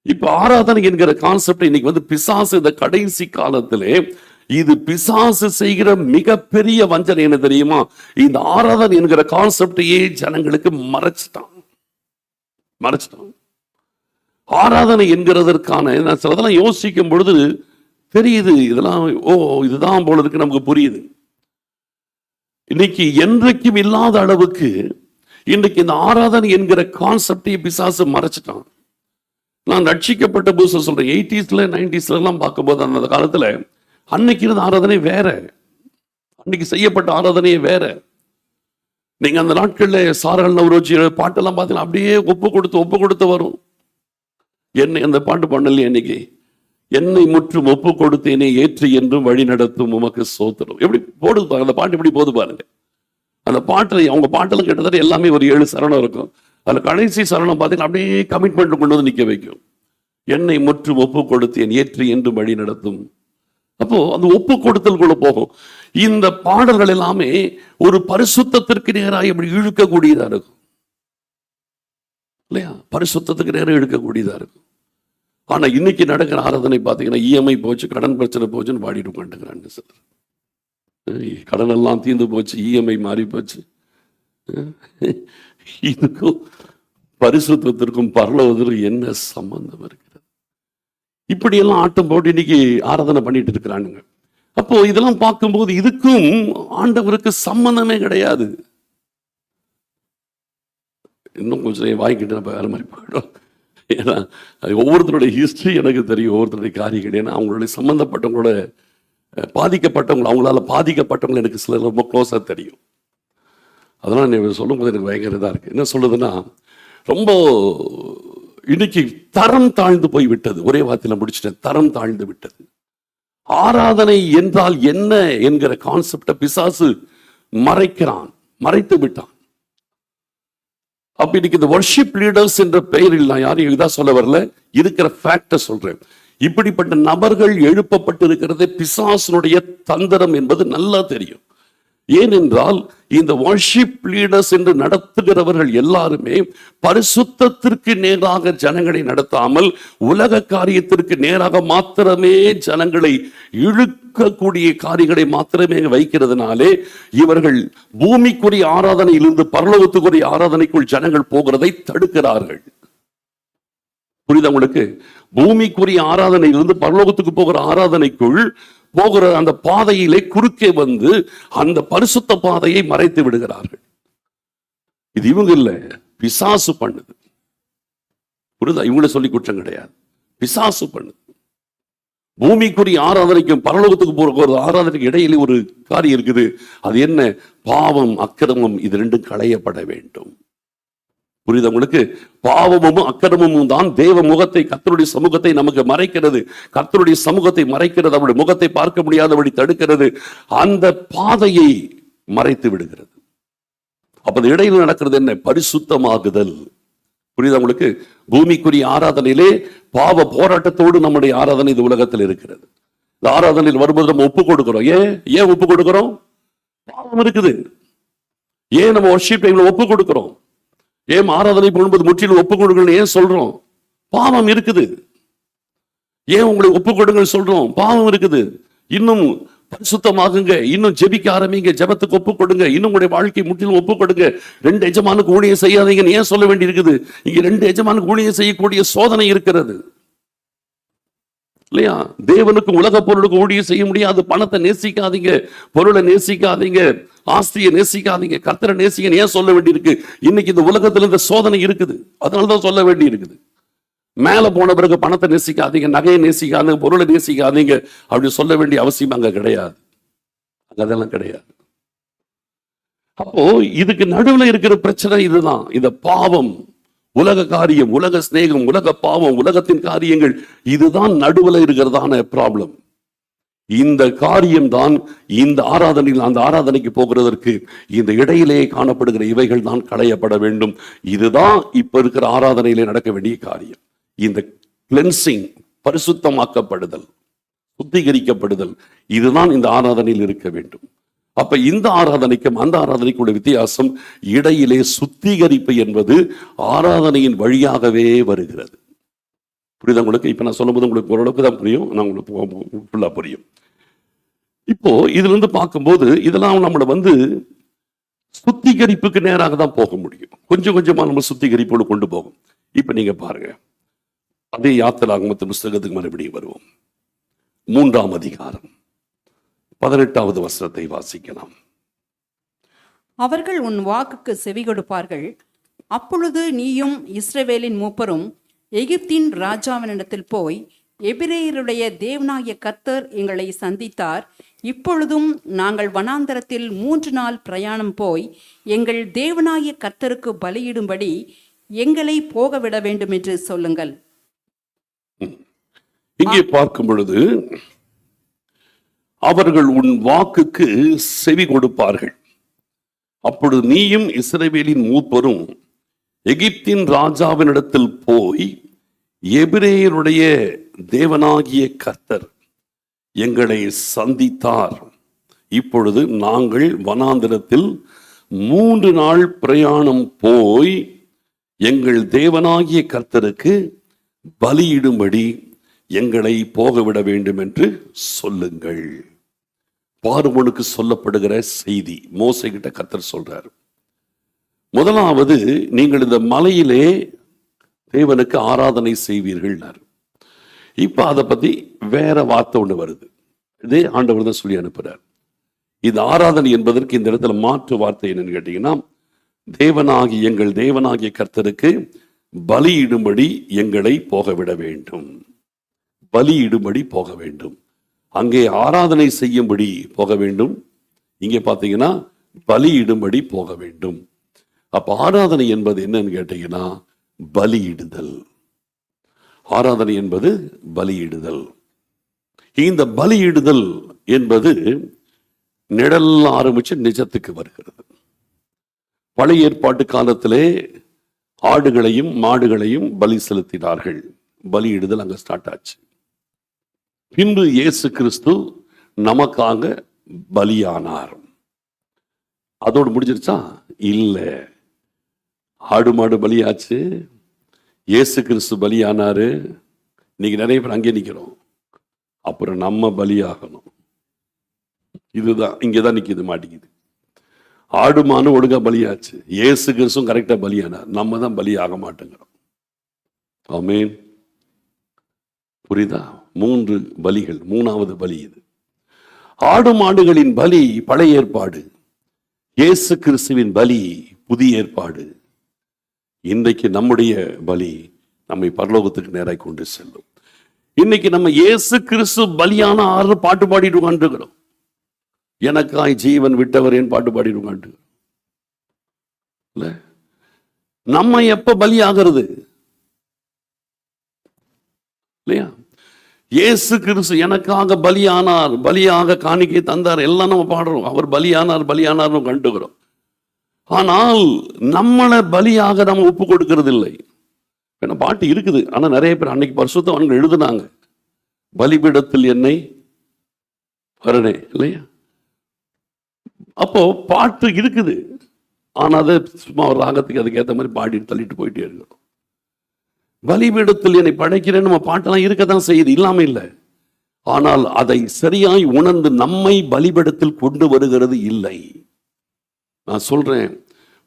இப்ப ஆராதனை என்கிற கான்செப்ட் இன்னைக்கு பிசாசு இந்த கடைசி காலத்திலே இது பிசாசு செய்கிற மிகப்பெரிய வஞ்சனை என்ன தெரியுமா? இந்த ஆராதனை என்கிற கான்செப்டையே ஜனங்களுக்கு மறைச்சிட்டான். ஆராதனை என்கிறதற்கான சிலதெல்லாம் யோசிக்கும் பொழுது தெரியுது, இதெல்லாம் இதுதான் போல இருக்கு, நமக்கு புரியுது. இன்னைக்கு என்றைக்கும் இல்லாத அளவுக்கு இன்றைக்கு இந்த ஆராதனை என்கிற கான்செப்டை பிசாசு மறைச்சிட்டான். நான் ரட்சிக்கப்பட்ட புதுசு சொல்றேன், 80s 90s எல்லாம் பார்க்கும்போது அந்த காலத்துல அன்னைக்கு இருந்த ஆராதனை வேற, அன்னைக்கு செய்யப்பட்ட ஆராதனையே வேற. நீங்க அந்த நாட்கள்ல சாரல் நவரோஜி பாட்டெல்லாம் பார்த்தீங்கன்னா அப்படியே ஒப்பு கொடுத்து வரும். என்னை அந்த பாட்டு பண்ணலையே இன்னைக்கு, என்னை முற்றும் ஒப்பு கொடுத்தேனே ஏற்று என்றும் வழி நடத்தும் உமக்கு சோத்திரம். எப்படி போடுது பாருங்க அந்த பாட்டு, எப்படி போது பாருங்க. அந்த பாட்டு அவங்க பாட்டெல்லாம் கிட்டத்தட்ட எல்லாமே ஒரு 7 சரணம் இருக்கும். அதுல கடைசி சரணம் பார்த்தீங்கன்னா அப்படியே கமிட்மெண்ட் கொண்டு வந்து நிக்க வைக்கும். என்னை முற்றும் ஒப்பு கொடுத்தேன் ஏற்று என்றும் வழி நடத்தும். அப்போ அந்த ஒப்பு கொடுத்தல்குள்ள போகும். இந்த பாடல்கள் எல்லாமே ஒரு பரிசுத்தத்திற்கு நேராக இப்படி இழுக்கக்கூடியதா இருக்கும் இல்லையா? பரிசுத்தத்துக்கு நேரம் இழுக்கக்கூடியதா இருக்கும். ஆனா இன்னைக்கு நடக்கிற ஆராதனை பார்த்தீங்கன்னா இஎம்ஐ போச்சு, கடன் பிரச்சனை போச்சுன்னு பாடிட்டு உட்காந்துக்கிறாங்க சார். கடன் எல்லாம் தீர்ந்து போச்சு, இஎம்ஐ மாறி போச்சு. இதுக்கும் பரிசுத்தத்திற்கும் பரலோகத்திற்கும் என்ன சம்பந்தம் இருக்கு? இப்படி எல்லாம் ஆட்டம் போட்டு இன்னைக்கு ஆராதனை பண்ணிட்டு இருக்கிறானுங்க. அப்போ இதெல்லாம் பார்க்கும்போது இதுக்கும் ஆண்டவருக்கு சம்பந்தமே கிடையாது. இன்னும் கொஞ்சம் வாங்கிக்கிட்டு நம்ம வேற மாதிரி போயிடும். ஏன்னா ஒவ்வொருத்தருடைய ஹிஸ்டரி எனக்கு தெரியும், ஒவ்வொருத்தருடைய காரியங்கள். ஏன்னா அவங்களுடைய சம்பந்தப்பட்டவங்களோட பாதிக்கப்பட்டவங்க, அவங்களால பாதிக்கப்பட்டவங்க எனக்கு சிலர் ரொம்ப க்ளோஸாக தெரியும். அதெல்லாம் நீ சொல்லும் போது எனக்கு பயங்கர இதாக இருக்கு. என்ன சொல்லுதுன்னா, ரொம்ப இன்னைக்கு தரம் தாழ்ந்து போய் விட்டது. ஒரே வார்த்தையில முடிச்சுட்டேன், தரம் தாழ்ந்து விட்டது. ஆராதனை என்றால் என்ன என்கிற கான்செப்டை பிசாசு மறைத்து விட்டான். அப்ப இன்னைக்கு இந்த வர்ஷிப் லீடர்ஸ் என்ற பெயரில் நான் யாரையும் இதா சொல்ல வரல, இருக்கிற ஃபேக்ட சொல்றேன். இப்படிப்பட்ட நபர்கள் எழுப்பப்பட்டிருக்கிறது பிசாசனுடைய தந்திரம் என்பது நல்லா தெரியும். ஏனென்றால் இந்த வர்ஷிப் லீடர்ஸ் என்று நடத்துகிறவர்கள் எல்லாருமே பரிசுத்தத்திற்கு நேராக ஜனங்களை நடத்தாமல் உலக காரியத்திற்கு நேராக மாத்திரமே ஜனங்களை இழுக்கக்கூடிய காரியங்களை மாத்திரமே வைக்கிறதுனாலே இவர்கள் பூமிக்குரிய ஆராதனையிலிருந்து பரலோகத்துக்குரிய ஆராதனைக்குள் ஜனங்கள் போகிறதை தடுக்கிறார்கள். புரியுதா உங்களுக்கு? பூமிக்குரிய ஆராதனையிலிருந்து பரலோகத்துக்கு போகிற ஆராதனைக்குள் போகிற அந்த பாதையிலே குறுக்கே வந்து அந்த பரிசுத்த பாதையை மறைத்து விடுகிறார்கள். இது இவங்க இல்ல, பிசாசு பண்ணுது. புரியுதா? இவங்கள சொல்லி குற்றம் கிடையாது, பிசாசு பண்ணுது. பூமிக்குரிய ஆராதனைக்கும் பரலோகத்துக்கு போகிற ஆராதனைக்கு இடையிலே ஒரு காரியம் இருக்குது. அது என்ன? பாவம், அக்கிரமம், இது ரெண்டும் களையப்பட வேண்டும். புரியுது உங்களுக்கு? பாவமும் அக்கிரமமும் தான் தேவ முகத்தை, கர்த்தருடைய சமூகத்தை நமக்கு மறைக்கிறது. கர்த்தருடைய சமூகத்தை மறைக்கிறது, அவருடைய முகத்தை பார்க்க முடியாதபடி தடுக்கிறது, அந்த பாதையை மறைத்து விடுகிறது. அப்ப இடையில நடக்கிறது என்ன? பரிசுத்தமாகுதல். புரியுதா உங்களுக்கு? பூமிக்குரிய ஆராதனையிலே பாவ போராட்டத்தோடு நம்முடைய ஆராதனை இந்த உலகத்தில் இருக்கிறது. இந்த ஆராதனையில் வரும்போது நம்ம ஒப்பு கொடுக்கிறோம். ஏன் ஒப்பு கொடுக்கிறோம்? பாவம் இருக்குது. ஏன் நம்ம வர்ஷிப் டைம்ல ஒப்பு கொடுக்கிறோம்? ஏன் ஆராதனை பண்ணும்போது முற்றிலும் ஒப்பு கொடுங்கன்னு ஏன் சொல்றோம்? பாவம் இருக்குது. ஏன் உங்களை ஒப்பு கொடுங்க சொல்றோம்? பாவம் இருக்குது. இன்னும் பரிசுத்தமாகுங்க, இன்னும் ஜெபிக்க ஆரம்பிங்க, ஜெபத்துக்கு ஒப்பு கொடுங்க, இன்னும் உங்களுடைய வாழ்க்கை முற்றிலும் ஒப்பு கொடுங்க. 2 எஜமானுக்கு ஊழியம் செய்யாதீங்கன்னு ஏன் சொல்ல வேண்டி இருக்குது? இங்க 2 எஜமானுக்கு ஊழியம் செய்யக்கூடிய சோதனை இருக்கிறது இல்லையா? தேவனுக்கு உலக பொருளுக்கு ஊழியம் செய்ய முடியாது. பணத்தை நேசிக்காதீங்க, பொருளை நேசிக்காதீங்க, ஆஸ்தியை நேசிக்காதீங்க, கர்த்தரை நேசிக்க ஏன் சொல்ல வேண்டி இருக்கு? இன்னைக்கு இந்த உலகத்துல இந்த சோதனை இருக்குது, அதனாலதான் சொல்ல வேண்டி இருக்குது. மேல போன பிறகு பணத்தை நேசிக்காதீங்க, நகையை நேசிக்காதீங்க, பொருளை நேசிக்காதீங்க அப்படி சொல்ல வேண்டிய அவசியம் அங்க கிடையாது. அதெல்லாம் கிடையாது. அப்போ இதுக்கு நடுவில் இருக்கிற பிரச்சனை இதுதான். இந்த பாவம், உலக காரியம், உலக சிநேகம், உலக பாவம், உலகத்தின் காரியங்கள், இதுதான் நடுவில் இருக்கிறதான ப்ராப்ளம். இந்த காரியம் தான் இந்த ஆராதனையில் அந்த ஆராதனைக்கு போகிறதற்கு இந்த இடையிலே காணப்படுகிற இவைகள் தான் களையப்பட வேண்டும். இதுதான் இப்ப இருக்கிற ஆராதனையிலே நடக்க வேண்டிய காரியம். இந்த கிளென்சிங், பரிசுத்தமாக்கப்படுதல், சுத்திகரிக்கப்படுதல், இதுதான் இந்த ஆராதனையில் இருக்க வேண்டும். அப்ப இந்த ஆராதனைக்கும் அந்த ஆராதனைக்குள்ள வித்தியாசம், இடையிலே சுத்திகரிப்பு என்பது ஆராதனையின் வழியாகவே வருகிறது. புரியுதா உங்களுக்கு? இப்ப நான் சொல்லும் போது உங்களுக்கு ஓரளவுக்கு தான் புரியும், நான் உங்களுக்கு ஃபுல்லா புரியும். இப்போ இதுல இருந்து பார்க்கும்போது இதெல்லாம் நம்மளை சுத்திகரிப்புக்கு நேராக தான் போக முடியும். கொஞ்சம் கொஞ்சமா நம்ம சுத்திகரிப்போடு கொண்டு போகும். இப்ப நீங்க பாருங்க, அதே யாத்திராகமத்தின் புஸ்தகத்துக்கு மறுபடியும் வருவோம். 3ஆம் அதிகாரம் 18வது வசனத்தை வாசிக்கலாம். அவர்கள் உன் வாக்குக்கு செவி கொடுப்பார்கள். அப்பொழுது நீயும் இஸ்ரவேலின் மூப்பரும் எகிப்தின் ராஜாவினிடத்தில் போய், எபிரேயருடைய தேவனாகிய கர்த்தர் எங்களை சந்தித்தார். இப்பொழுதும் நாங்கள் வனாந்தரத்தில் 3 நாள் பிரயாணம் போய் எங்கள் தேவனாகிய கர்த்தருக்கு பலியிடும்படி எங்களை போக விட வேண்டும் என்று சொல்லுங்கள். இங்கே பார்க்கும் பொழுது அவர்கள் உன் வாக்குக்கு செவி கொடுப்பார்கள். அப்பொழுது நீயும் இஸ்ரவேலின் மூப்பரும் எகிப்தின் ராஜாவினிடத்தில் போய், எபிரேயருடைய தேவனாகிய கர்த்தர் எங்களை சந்தித்தார். இப்பொழுது நாங்கள் வனாந்திரத்தில் 3 நாள் பிரயாணம் போய் எங்கள் தேவனாகிய கர்த்தருக்கு பலியிடும்படி எங்களை போகவிட வேண்டும் என்று சொல்லுங்கள். பார்வோனுக்கு சொல்லப்படுகிற செய்தி மோசே கிட்ட கர்த்தர் சொல்றார். முதலாவது, நீங்கள் இந்த மலையிலே தேவனுக்கு ஆராதனை செய்வீர்கள். இப்ப அதை பத்தி வேற வார்த்தை ஒன்று வருது. இதே ஆண்டவர் தான் சொல்லி அனுப்புறார். இந்த ஆராதனை என்பதற்கு இந்த இடத்துல மாற்று வார்த்தை என்னன்னு கேட்டீங்கன்னா, எங்கள் தேவனாகிய கர்த்தருக்கு பலியிடும்படி எங்களை போகவிட வேண்டும். பலியிடும்படி போக வேண்டும். அங்கே ஆராதனை செய்யும்படி போக வேண்டும், இங்கே பார்த்தீங்கன்னா பலியிடும்படி போக வேண்டும். அப்ப ஆராதனை என்பது என்னன்னு கேட்டீங்கன்னா பலியிடுதல். ஆராதனை என்பது பலியிடுதல். இந்த பலியிடுதல் என்பது நிழல் ஆரம்பிச்சு நிஜத்துக்கு வருகிறது. பழைய ஏற்பாட்டு காலத்திலே ஆடுகளையும் மாடுகளையும் பலி செலுத்தினார்கள். பலியிடுதல் அங்க ஸ்டார்ட் ஆச்சு. பின்பு இயேசு கிறிஸ்து நமக்காக பலியானார். அதோடு முடிஞ்சிருச்சா? இல்ல. ஆடு மாடு பலியாச்சு, இயேசு கிறிஸ்து பலியானாரு. இன்னைக்கு நிறைய பேர் அங்கே நிக்கிறோம். அப்புறம் நம்ம பலியாகணும். இதுதான் இங்கதான் நிக்குது, மாட்டிக்குது. ஆடு மாடு ஒழுங்கா பலியாச்சு, இயேசு கிறிஸ்துவும் கரெக்டா பலியானார். நம்ம தான் பலியாக மாட்டேங்கிறோம். ஆமென். புரியுதா? 3 பலிகள், 3வது பலி இது. ஆடு மாடுகளின் பலி பழைய ஏற்பாடு, இயேசு கிறிஸ்துவின் பலி புதிய ஏற்பாடு. இன்றைக்கு நம்முடைய பலி நம்மை பரலோகத்துக்கு நேராய் கொண்டு செல்லும். இன்னைக்கு நம்ம இயேசு கிறிஸ்து பலியான ஆறு பாட்டு பாடிட்டு உட்காந்துக்கிறோம். எனக்காய் ஜீவன் விட்டவர் என் பாட்டு பாடிட்டு உட்காந்துக்கிறோம். இல்ல, நம்ம எப்ப பலி ஆகிறது இல்லையா? இயேசு கிறிஸ்து எனக்காக பலியானார், பலியாக காணிக்கை தந்தார், எல்லாம் நம்ம பாடுறோம். அவர் பலியானார் பலியானார் கண்டுகிறோம். ஆனால் நம்மளை பலியாக நம்ம ஒப்பு கொடுக்கிறது இல்லை. பாட்டு இருக்குது, ஆனா நிறைய பேர் அன்னைக்கு பரிசுத்தவான்கள் எழுதுனாங்க, பலிபீடத்தில் என்னை வரனே, இல்லையா? அப்போ பாட்டு இருக்குது, ஆனா அதை சும்மா ஒரு ராகத்துக்கு அதுக்கு ஏற்ற மாதிரி பாடிட்டு தள்ளிட்டு போயிட்டே இருக்கிறோம். பலிபீடத்தில் என்னை படைக்கிறேன்னு நம்ம பாட்டெல்லாம் இருக்கதான் செய்யுது, இல்லாம இல்லை. ஆனால் அதை சரியாய் உணர்ந்து நம்மை பலிபீடத்தில் கொண்டு வருகிறது இல்லை. நான் சொல்றேன்,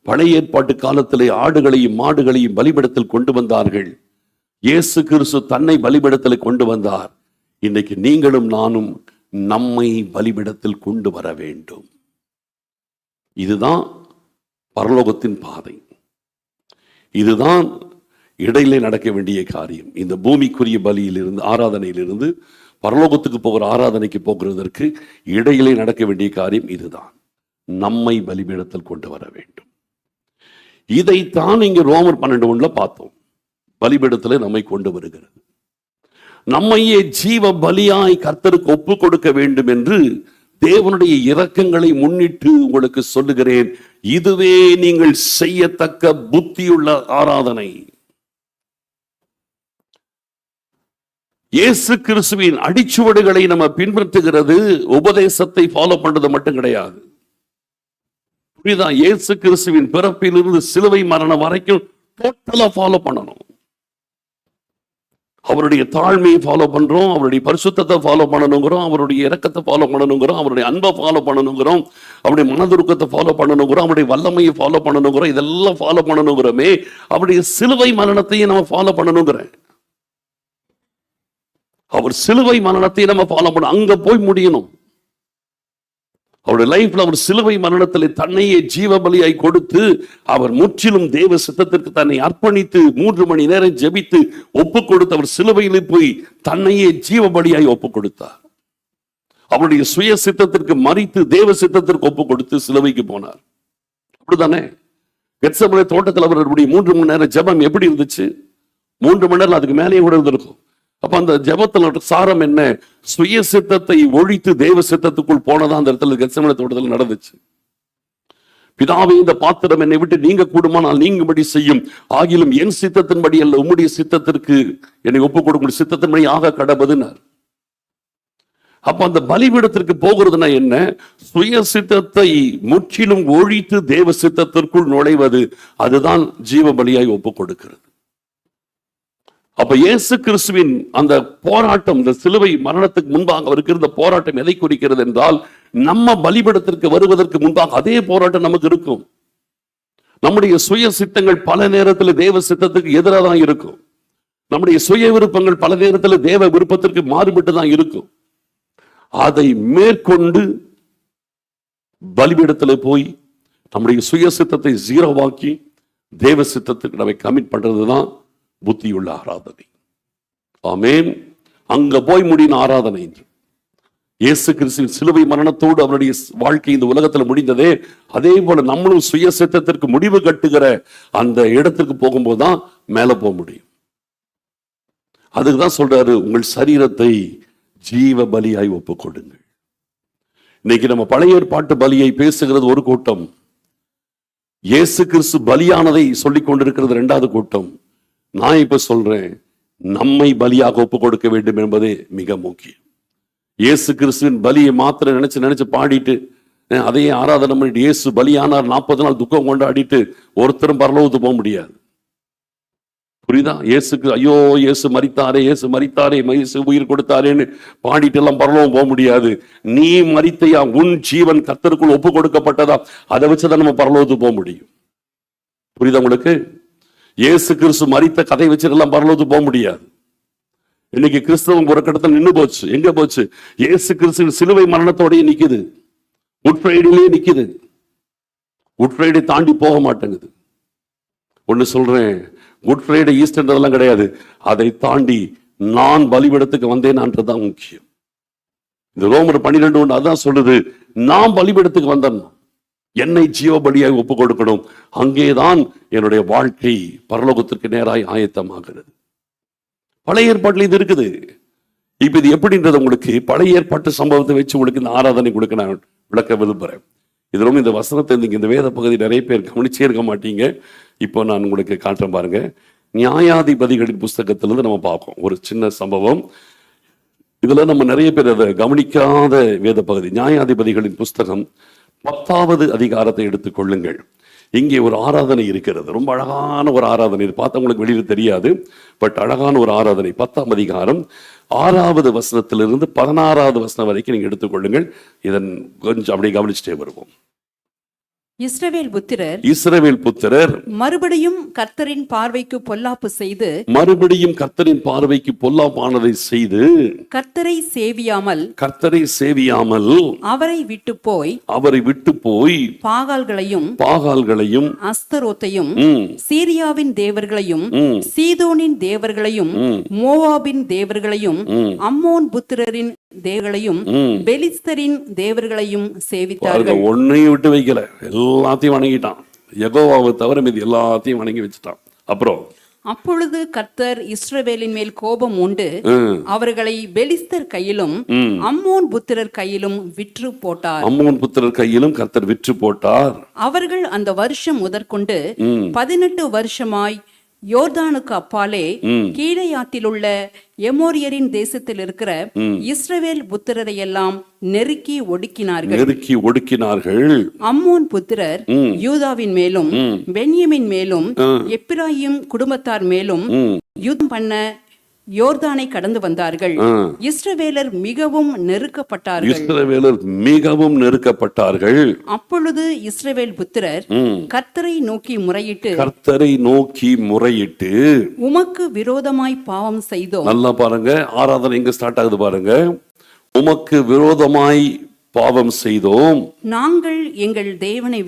பழைய ஏற்பாட்டு காலத்திலே ஆடுகளையும் மாடுகளையும் பலிபீடத்தில் கொண்டு வந்தார்கள். இயேசு கிறிஸ்து தன்னை பலிபீடத்தில் கொண்டு வந்தார். இன்னைக்கு நீங்களும் நானும் நம்மை பலிபீடத்தில் கொண்டு வர வேண்டும். இதுதான் பரலோகத்தின் பாதை. இதுதான் இடையிலே நடக்க வேண்டிய காரியம். இந்த பூமிக்குரிய பலியிலிருந்து, ஆராதனையிலிருந்து பரலோகத்துக்கு போகிற ஆராதனைக்கு போகிறதற்கு இடையிலே நடக்க வேண்டிய காரியம் இதுதான். நம்மை பலிபீடத்தில் கொண்டு வர வேண்டும். இதைத்தான் இங்க ரோமர் 12:1 பார்த்தோம். பலிபீடத்தில் நம்மை கொண்டு வருகிறது. நம்மையே ஜீவ பலியாய் கர்த்தருக்கு ஒப்பு கொடுக்க வேண்டும் என்று தேவனுடைய இரக்கங்களை முன்னிட்டு உங்களுக்கு சொல்லுகிறேன். இதுவே நீங்கள் செய்யத்தக்க புத்தியுள்ள ஆராதனை. இயேசு கிறிஸ்துவின் அடிச்சுவடுகளை நம்ம பின்பற்றுகிறது உபதேசத்தை ஃபாலோ பண்றது மட்டும் கிடையாது. புரியுதா? இயேசு கிறிஸ்துவின் பிறப்பிலிருந்து சிலுவை மரணம் வரைக்கும் டோட்டலா ஃபாலோ பண்ணணும். அவருடைய தாழ்மையை ஃபாலோ பண்றோம், அவருடைய பரிசுத்தத்தை ஃபாலோ பண்ணணுங்கிறோம், அவருடைய இரக்கத்தை ஃபாலோ பண்ணணுங்கிறோம், அவருடைய அன்பை ஃபாலோ பண்ணணுங்கிறோம், அவருடைய மனதுருக்கத்தை ஃபாலோ பண்ணணுங்கிறோம், அவருடைய வல்லமையை ஃபாலோ பண்ணணுங்கிறோம். இதெல்லாம் ஃபாலோ பண்ணணுங்கிறோமே, அவருடைய சிலுவை மரணத்தையும் நம்ம ஃபாலோ பண்ணணுங்கிறேன். அவர் சிலுவை மரணத்தை நம்ம ஃபாலோ பண்ண, அங்க போய் முடியணும். அவருடைய லைஃப்ல அவர் சிலுவை மரணத்தில் தன்னையே ஜீவ பலியாய் கொடுத்து, அவர் முற்றிலும் தேவ சித்தத்திற்கு தன்னை அர்ப்பணித்து 3 மணி நேரம் ஜெபித்து ஒப்பு கொடுத்து, அவர் சிலுவையில் போய் தன்னையே ஜீவ பலியாய் ஒப்பு கொடுத்தார். அவருடைய சுய சித்தத்திற்கு மறித்து தேவ சித்தத்திற்கு ஒப்பு கொடுத்து சிலுவைக்கு போனார். அப்படித்தானே? கெத்செமனே தோட்டத்தில் அவருடைய 3 மணி நேரம் ஜெபம் எப்படி இருந்துச்சு? 3 மணி நேரம், அதுக்கு மேலேயே கூட இருந்திருக்கும். அப்ப அந்த ஜெபத்துல சாரம் என்ன? சுய சித்தத்தை ஒழித்து தேவ சித்தத்துக்குள் போனதான் அந்த இடத்துல கெத்செமனே தோட்டத்தில் நடந்துச்சு. பிதாவே, இந்த பாத்திரம் என்னை விட்டு நீங்க கூடுமானால் நீங்கும்படி செய்யும், ஆகிலும் என் சித்தத்தின்படி அல்ல உம்முடைய சித்தத்திற்கு என்னை ஒப்புக் கொடுக்கும், சித்தத்தின்படி ஆக கடவுதுன்னார். அப்ப அந்த பலிபீடத்திற்கு போகிறதுனா என்ன? சுய சித்தத்தை முற்றிலும் ஒழித்து தேவ சித்தத்திற்குள் நுழைவது. அதுதான் ஜீவ பலியாய் ஒப்புக் கொடுக்கிறது. அப்ப இயேசு கிறிஸ்துவின் அந்த போராட்டம், இந்த சிலுவை மரணத்துக்கு முன்பாக அவருக்கு இருந்த போராட்டம் எதை குறிக்கிறது என்றால், நம்ம பலிபீடத்திற்கு வருவதற்கு முன்பாக அதே போராட்டம் நமக்கு இருக்கும். நம்முடைய சுய சித்தங்கள் பல நேரத்தில் தேவ சித்தத்துக்கு எதிராக தான் இருக்கும். நம்முடைய சுய விருப்பங்கள் பல நேரத்தில் தேவ விருப்பத்திற்கு மாறுபட்டு தான் இருக்கும். அதை மேற்கொண்டு பலிபீடத்தில் போய் நம்முடைய சுய சித்தத்தை ஜீரோவாக்கி தேவ சித்தத்துக்கு நம்ம கமிட் பண்றதுதான் புத்தியுள்ள ஆராதனை. ஆமென். அங்க போய் முடியும் ஆராதனை. இயேசு கிறிஸ்துவின் சிலுவை மரணத்தோடு அவருடைய வாழ்க்கை இந்த உலகத்தில் முடிந்ததே, அதே போல நம்மளும் சுய சித்தத்திற்கு முடிவு கட்டுகிற அந்த இடத்துக்கு போகும்போது தான் மேல போக முடியும். அதுக்குதான் சொல்றாரு, உங்கள் சரீரத்தை ஜீவ பலியாய் ஒப்புக் கொடுங்கள். இன்னைக்கு நம்ம பழைய ஏற்பாட்டு பலியை பேசுகிறது ஒரு கூட்டம், இயேசு கிறிஸ்து பலியானதை சொல்லிக் கொண்டிருக்கிறது இரண்டாவது கூட்டம். நான் இப்ப சொல்றேன், நம்மை பலியாக ஒப்பு கொடுக்க வேண்டும் என்பதே மிக முக்கியம். இயேசு கிறிஸ்துவின் பலியை மாத்திரம் நினைச்சு பாடிட்டு அதையே ஆராதனை பண்ணிட்டு இயேசு பலியானார் 40 நாள் துக்கம் கொண்டாடிட்டு ஒருத்தரும் பரலோகத்துக்கு போக முடியாது. புரியுதா? இயேசுக்கு ஐயோ இயேசு மரித்தாரே, இயேசு மரித்தாரே, இயேசு உயிர் கொடுத்தாரேன்னு பாடிட்டு எல்லாம் பரலோகம் போக முடியாது. நீ மரித்தையா, உன் ஜீவன் கர்த்தருக்குள் ஒப்பு கொடுக்கப்பட்டதா, அதை வச்சுதான் நம்ம பரலோகத்துக்கு போக முடியும். புரியுதா உங்களுக்கு? இயேசு கிறிஸ்து மரித்த கதை வச்சுட்டு பரலோகத்துக்கு போக முடியாது. இன்னைக்கு கிறிஸ்தவம் ஒரு கட்டத்தில் நின்று போச்சு. எங்க போச்சு? இயேசு கிறிஸ்துவின் சிலுவை மரணத்தோடய நிக்குது, குட் ஃப்ரைடேலயே நிக்குது. குட் ஃப்ரைடே தாண்டி போக மாட்டேங்குது. ஒன்னு சொல்றேன், குட் ஃப்ரைடே ஈஸ்டர்ன்றதெல்லாம் கிடையாது. அதை தாண்டி நான் பலிபீடத்துக்கு வந்தேனான்றதுதான் முக்கியம். இந்த ரோமர் 12:1 அதான் சொல்லுது, நான் பலிபீடத்துக்கு வந்தேன், என்னை ஜீவ பலியாக ஒப்பு கொடுக்கணும். அங்கேதான் என்னுடைய வாழ்க்கை பரலோகத்திற்கு நேராய் ஆயத்தமாகிறது. பழைய ஏற்பாட்டில் இது இருக்குது. இப்ப இது எப்படின்றது உங்களுக்கு பழைய ஏற்பாட்டு சம்பவத்தை வச்சு உங்களுக்கு இந்த ஆராதனை கொடுக்க நான் விளக்க விரும்புறேன். இது ரொம்ப இந்த வசனத்தை இந்த வேத பகுதி நிறைய பேர் கவனிச்சே இருக்க மாட்டீங்க. இப்போ நான் உங்களுக்கு காட்டுறேன் பாருங்க. நியாயாதிபதிகளின் புஸ்தகத்திலிருந்து நம்ம பார்ப்போம் ஒரு சின்ன சம்பவம். இதுல நம்ம நிறைய பேர் அதை கவனிக்காத வேத பகுதி. நியாயாதிபதிகளின் புஸ்தகம் 10வது அதிகாரத்தை எடுத்துக் கொள்ளுங்கள். இங்கே ஒரு ஆராதனை இருக்கிறது, ரொம்ப அழகான ஒரு ஆராதனை. இது பார்த்தா உங்களுக்கு வெளியில தெரியாது, பட் அழகான ஒரு ஆராதனை. 10ஆம் அதிகாரம் 6வது வசனத்திலிருந்து 16வது வசனம் வரைக்கும் நீங்க எடுத்துக்கொள்ளுங்கள். இதன் கொஞ்சம் அப்படியே கவனிச்சுட்டே வருவோம். இஸ்ரவேல் புத்திரர் மறுபடியும் கர்த்தரின் பார்வைக்கு பொல்லாப்பு செய்து கர்த்தரை சேவியாமல் அவரை விட்டு போய் பாகால்களையும் அஸ்தரோத்தையும் சீரியாவின் தேவர்களையும் சீதோனின் தேவர்களையும் மோவாபின் தேவர்களையும் அம்மோன் புத்திரரின் தேவர்களையும் பெலிஸ்தரின் தேவர்களையும் சேவித்தார்கள். ஒன்னையும் விட்டு வைக்கல, எல்லாத்தையும் வணங்கிட்டான். யெகோவாவை தவிர மீது எல்லாத்தையும் வணங்கி வச்சுட்டான். அப்பொழுது கர்த்தர் இஸ்ரவேலின் மேல் கோபம் உண்டு அவர்களை பெலிஸ்தர் கையிலும் அம்மோன் புத்திரர் கையிலும் விற்று போட்டார். அவர்கள் அந்த வருஷம் முதற்கொண்டு 18 வருஷமாய் யோர்தானுக்கு அப்பாலே கீலேயாத்தில் உள்ள எமோரியரின் தேசத்தில் இருக்கிற இஸ்ரவேல் புத்திரரை எல்லாம் நெருக்கி ஒடுக்கினார்கள். அம்மோன் புத்திரர் யூதாவின் மேலும் பென்யமின் மேலும் எப்பிராயிம் குடும்பத்தார் மேலும் யுத்தம் பண்ண யோர்தானை கடந்து வந்தார்கள். இஸ்ரவேலர் மிகவும் நெருக்கப்பட்டார்கள். அப்பொழுது இஸ்ரவேல் புத்திரர் கர்த்தரை நோக்கி முறையிட்டு உமக்கு விரோதமாய் பாவம் செய்தோம். நல்லா பாருங்க, ஆராதனை எங்க ஸ்டார்ட் ஆகுது பாருங்க. உமக்கு விரோதமாய் பாவம் செய்தோம், நாங்கள் எங்கள் தேவனை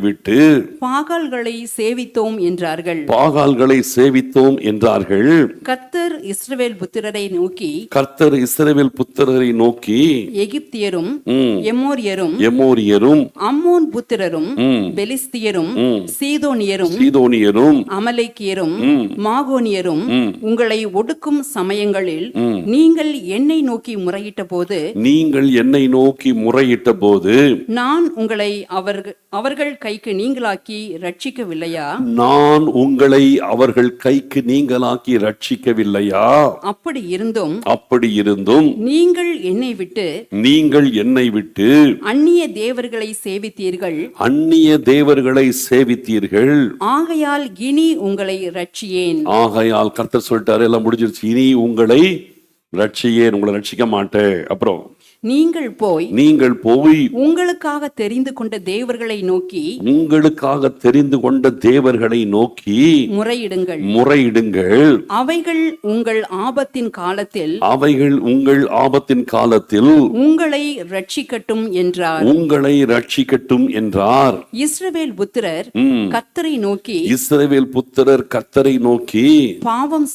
விட்டு பாகால்களை சேவித்தோம் என்றார்கள். கர்த்தர் இஸ்ரவேல் புத்திரரை நோக்கி எகிப்தியரும் எமோரியரும் அம்மோன் புத்திரரும் பெலிஸ்தியரும் சீதோனியரும் அமலேக்கியரும் மாகோனியரும் உங்களை ஒடுக்கும் சமயங்களில் நீங்கள் என்னை நோக்கி முறையிட்ட போது நான் உங்களை அவர்கள் கைக்கு நீங்களாக்கி ரட்சிக்கவில்லையா? அப்படி இருந்தும் நீங்கள் என்னை விட்டு அந்நிய தேவர்களை சேவித்தீர்கள். ஆகையால் இனி உங்களை ரட்சியேன். ஆகையால் கர்த்தர் சொல்லிட்டாரு, எல்லாம் முடிஞ்சிருச்சு, இனி உங்களை ரட்சியேன், உங்களை ரட்சிக்க மாட்டேன். அப்புறம் நீங்கள் போய் உங்களுக்காக தெரிந்து கொண்ட தேவர்களை நோக்கி முறையிடுங்கள். அவைகள் உங்கள் ஆபத்தின் காலத்தில் உங்களை ரட்சிக்கட்டும் என்றார். இஸ்ரவேல் புத்திரர் கர்த்தரை நோக்கி பாவம்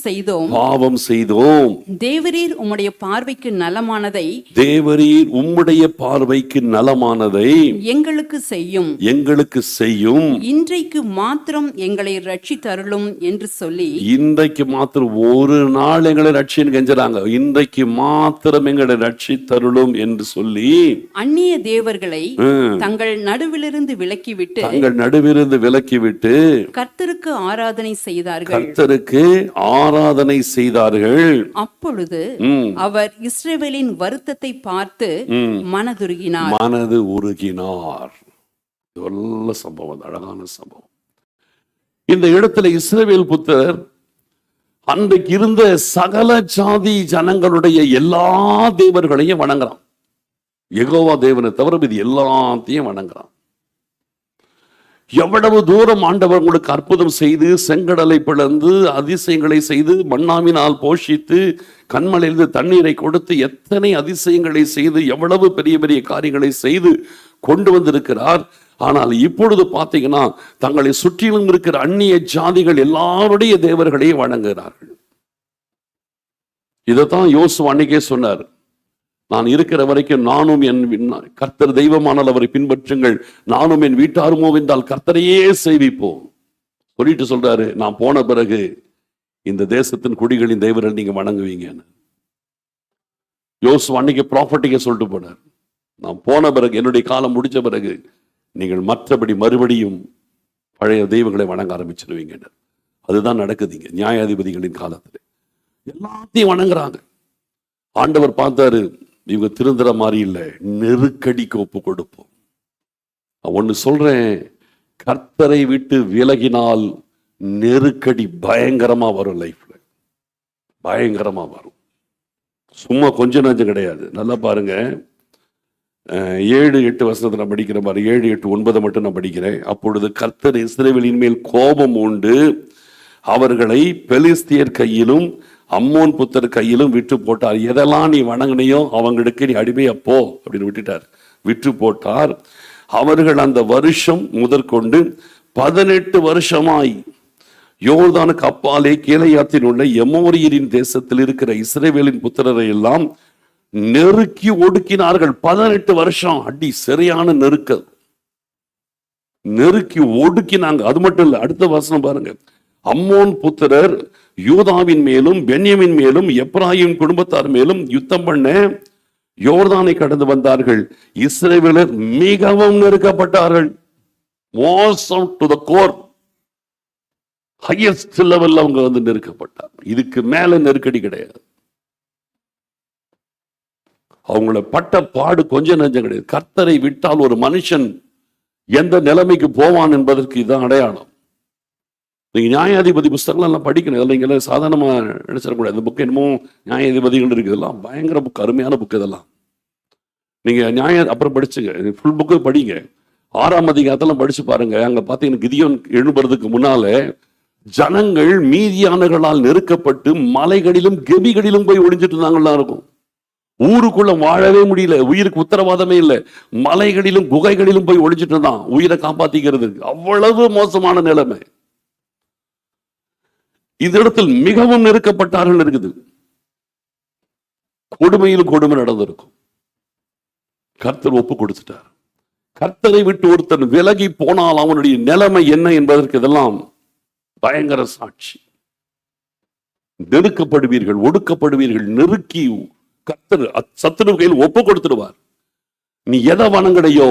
செய்தோம். தேவரீர் உம்முடைய பார்வைக்கு நலமானதை தேவரீர் உம்முடைய பார்வைக்கு நலமானதை எங்களுக்கு செய்யும், எங்களுக்கு செய்யும். இன்றைக்கு மாத்திரம் எங்களை ரட்சித்தருளும் என்று சொல்லி இன்றைக்கு மாத்திரம் ஒரு நாள் எங்களை ரட்சின்னு கெஞ்சுறாங்க. இன்றைக்கு மாத்திரம் எங்களை ரட்சித்தருளும் என்று சொல்லி அந்நிய தேவர்களை தங்கள் நடுவிலிருந்து விலக்கிவிட்டு விலக்கிவிட்டு கர்த்தருக்கு ஆராதனை செய்தார்கள். கர்த்தருக்கு ஆராதனை செய்தார்கள். அப்பொழுது அவர் இஸ்ரவேலின் வருத்தத்தை பார்த்து மனது உருகினார். நல்ல சம்பவம், அழகான சம்பவம். இந்த இடத்துல இஸ்ரவேல் புத்தர் அன்றைக்கு இருந்த சகல ஜாதி ஜனங்களுடைய எல்லா தேவர்களையும் வணங்குறான். யெகோவா தேவனை தவிர இது எல்லாத்தையும் வணங்குறான். எவ்வளவு தூரம் ஆண்டவர் உங்களுக்கு அற்புதம் செய்து, செங்கடலை பிளந்து, அதிசயங்களை செய்து, மன்னாவினால் போஷித்து, கண்மலையிலிருந்து தண்ணீரை கொடுத்து, எத்தனை அதிசயங்களை செய்து, எவ்வளவு பெரிய பெரிய காரியங்களை செய்து கொண்டு வந்திருக்கிறார். ஆனால் இப்பொழுது பார்த்தீங்கன்னா தங்களை சுற்றிலும் இருக்கிற அந்நிய ஜாதிகள் எல்லாருடைய தேவர்களையும் வணங்குகிறார்கள். இதைத்தான் யோசுவா அன்னைக்கே சொன்னார். நான் இருக்கிற வரைக்கும் நானும் என் கர்த்தர் தெய்வமானால் அவரை பின்பற்றுங்கள், நானும் என் வீட்டாருமோ என்றால் கர்த்தரையே சேவிப்போம் சொல்லிட்டு சொல்றாரு. நான் போன பிறகு இந்த தேசத்தின் குடிகளின் தெய்வர்கள் நீங்க வணங்குவீங்கன்னு யோசுவா அன்னைக்கு ப்ராப்பர்ட்டிக்க சொல்லிட்டு போனார். நான் போன பிறகு, என்னுடைய காலம் முடிச்ச பிறகு நீங்கள் மற்றபடி மறுபடியும் பழைய தெய்வங்களை வணங்க ஆரம்பிச்சிருவீங்க. அதுதான் நடக்குதுங்க. நியாயாதிபதிகளின் காலத்துல எல்லாத்தையும் வணங்குறாங்க. ஆண்டவர் பார்த்தாரு, இவங்க திருந்துற மாதிரி இல்லை, நெருக்கடிக்கு ஒப்பு கொடுப்போம். ஒன்னு சொல்றேன், கர்த்தரை விட்டு விலகினால் நெருக்கடி பயங்கரமா வரும். லைஃப்ல பயங்கரமா வரும். சும்மா கொஞ்சம் நஞ்சம் கிடையாது. நல்லா பாருங்க, 7-8 வசனத்தை நான் படிக்கிற மாதிரி 7-8-9 மட்டும் நான் படிக்கிறேன். அப்பொழுது கர்த்தர் இஸ்ரவேலின் மேல் கோபம் உண்டு, அவர்களை பெலிஸ்தியர் கையிலும் அம்மோன் புத்தர் கையிலும் விட்டு போட்டார். எதெல்லாம் நீ வணங்கினையோ அவங்களுக்கு நீ அடிமையா போ அப்படின்னு விட்டுட்டார், விட்டு போட்டார். அவர்கள் அந்த வருஷம் முதற்கொண்டு 18 வருஷமாய் யோர்தானுக்கு அப்பாலே கீலேயாத்தில் உள்ள எமோரியரின் தேசத்தில் இருக்கிற இஸ்ரவேலின் புத்திரரை எல்லாம் நெருக்கி ஒடுக்கினார்கள். 18 வருஷம் அடி, சரியான நெருக்கல், நெருக்கி ஒடுக்கினாங்க. அது மட்டும் இல்ல, அடுத்த வசனம் பாருங்க. அம்மோன் புத்திரர் யூதாவின் மேலும் பென்யமின் மேலும் எப்ராயிம் குடும்பத்தார் மேலும் யுத்தம் பண்ண யோர்தானை கடந்து வந்தார்கள். இஸ்ரவேலர் மிகவும் நெருக்கப்பட்டார்கள். மோசம் டு தி கோர், ஹையஸ்ட் லெவல்ல அவங்க வந்து நெருக்கப்பட்டார். இதுக்கு மேல நெருக்கடி கிடையாது. அவங்கள பட்ட பாடு கொஞ்சம் நெஞ்சம் கிடையாது. கர்த்தரை விட்டால் ஒரு மனுஷன் எந்த நிலைமைக்கு போவான் என்பதற்கு இதுதான் அடையாளம். நீங்க நியாயாதிபதி புஸ்தகங்கள் எல்லாம் படிக்கணும். இதெல்லாம் நீங்க சாதாரணமா நினைச்சிடக்கூடாது. இந்த புக் என்னமோ நியாயாதிபதிகள் இருக்குது, இதெல்லாம் பயங்கர புக், அருமையான புக். இதெல்லாம் நீங்க அப்புறம் படிச்சுங்க, ஃபுல் புக்கு படிங்க. 6ஆம் அதிகாரத்தெல்லாம் படிச்சு பாருங்க. அங்க பாத்தீங்கன்னா கிதியோன் எழும்புறதுக்கு முன்னால ஜனங்கள் மீதியானர்களால் நெருக்கப்பட்டு மலைகளிலும் கெபிகளிலும் போய் ஒளிஞ்சிட்டு இருந்தாங்கலாம் இருக்கும். ஊருக்குள்ள வாழவே முடியல, உயிருக்கு உத்தரவாதமே இல்லை. மலைகளிலும் குகைகளிலும் போய் ஒளிஞ்சிட்டு இருந்தான் உயிரை காப்பாத்திக்கிறது. அவ்வளவு மோசமான நிலைமை. இந்த இடத்தில் மிகவும் நெருக்கப்பட்டார்கள் இருக்குது. கொடுமையில் கொடுமை நடந்திருக்கும். கர்த்தர் ஒப்பு கொடுத்துட்டார். கர்த்தரை விட்டு ஒருத்தன் விலகி போனால் அவனுடைய நிலைமை என்ன என்பதற்கு இதெல்லாம் பயங்கர சாட்சி. நெருக்கப்படுவீர்கள், ஒடுக்கப்படுவீர்கள். நெருக்கி கர்த்தர் சத்துரு கையில் ஒப்பு கொடுத்துடுவார். நீ எதை வணங்கடையோ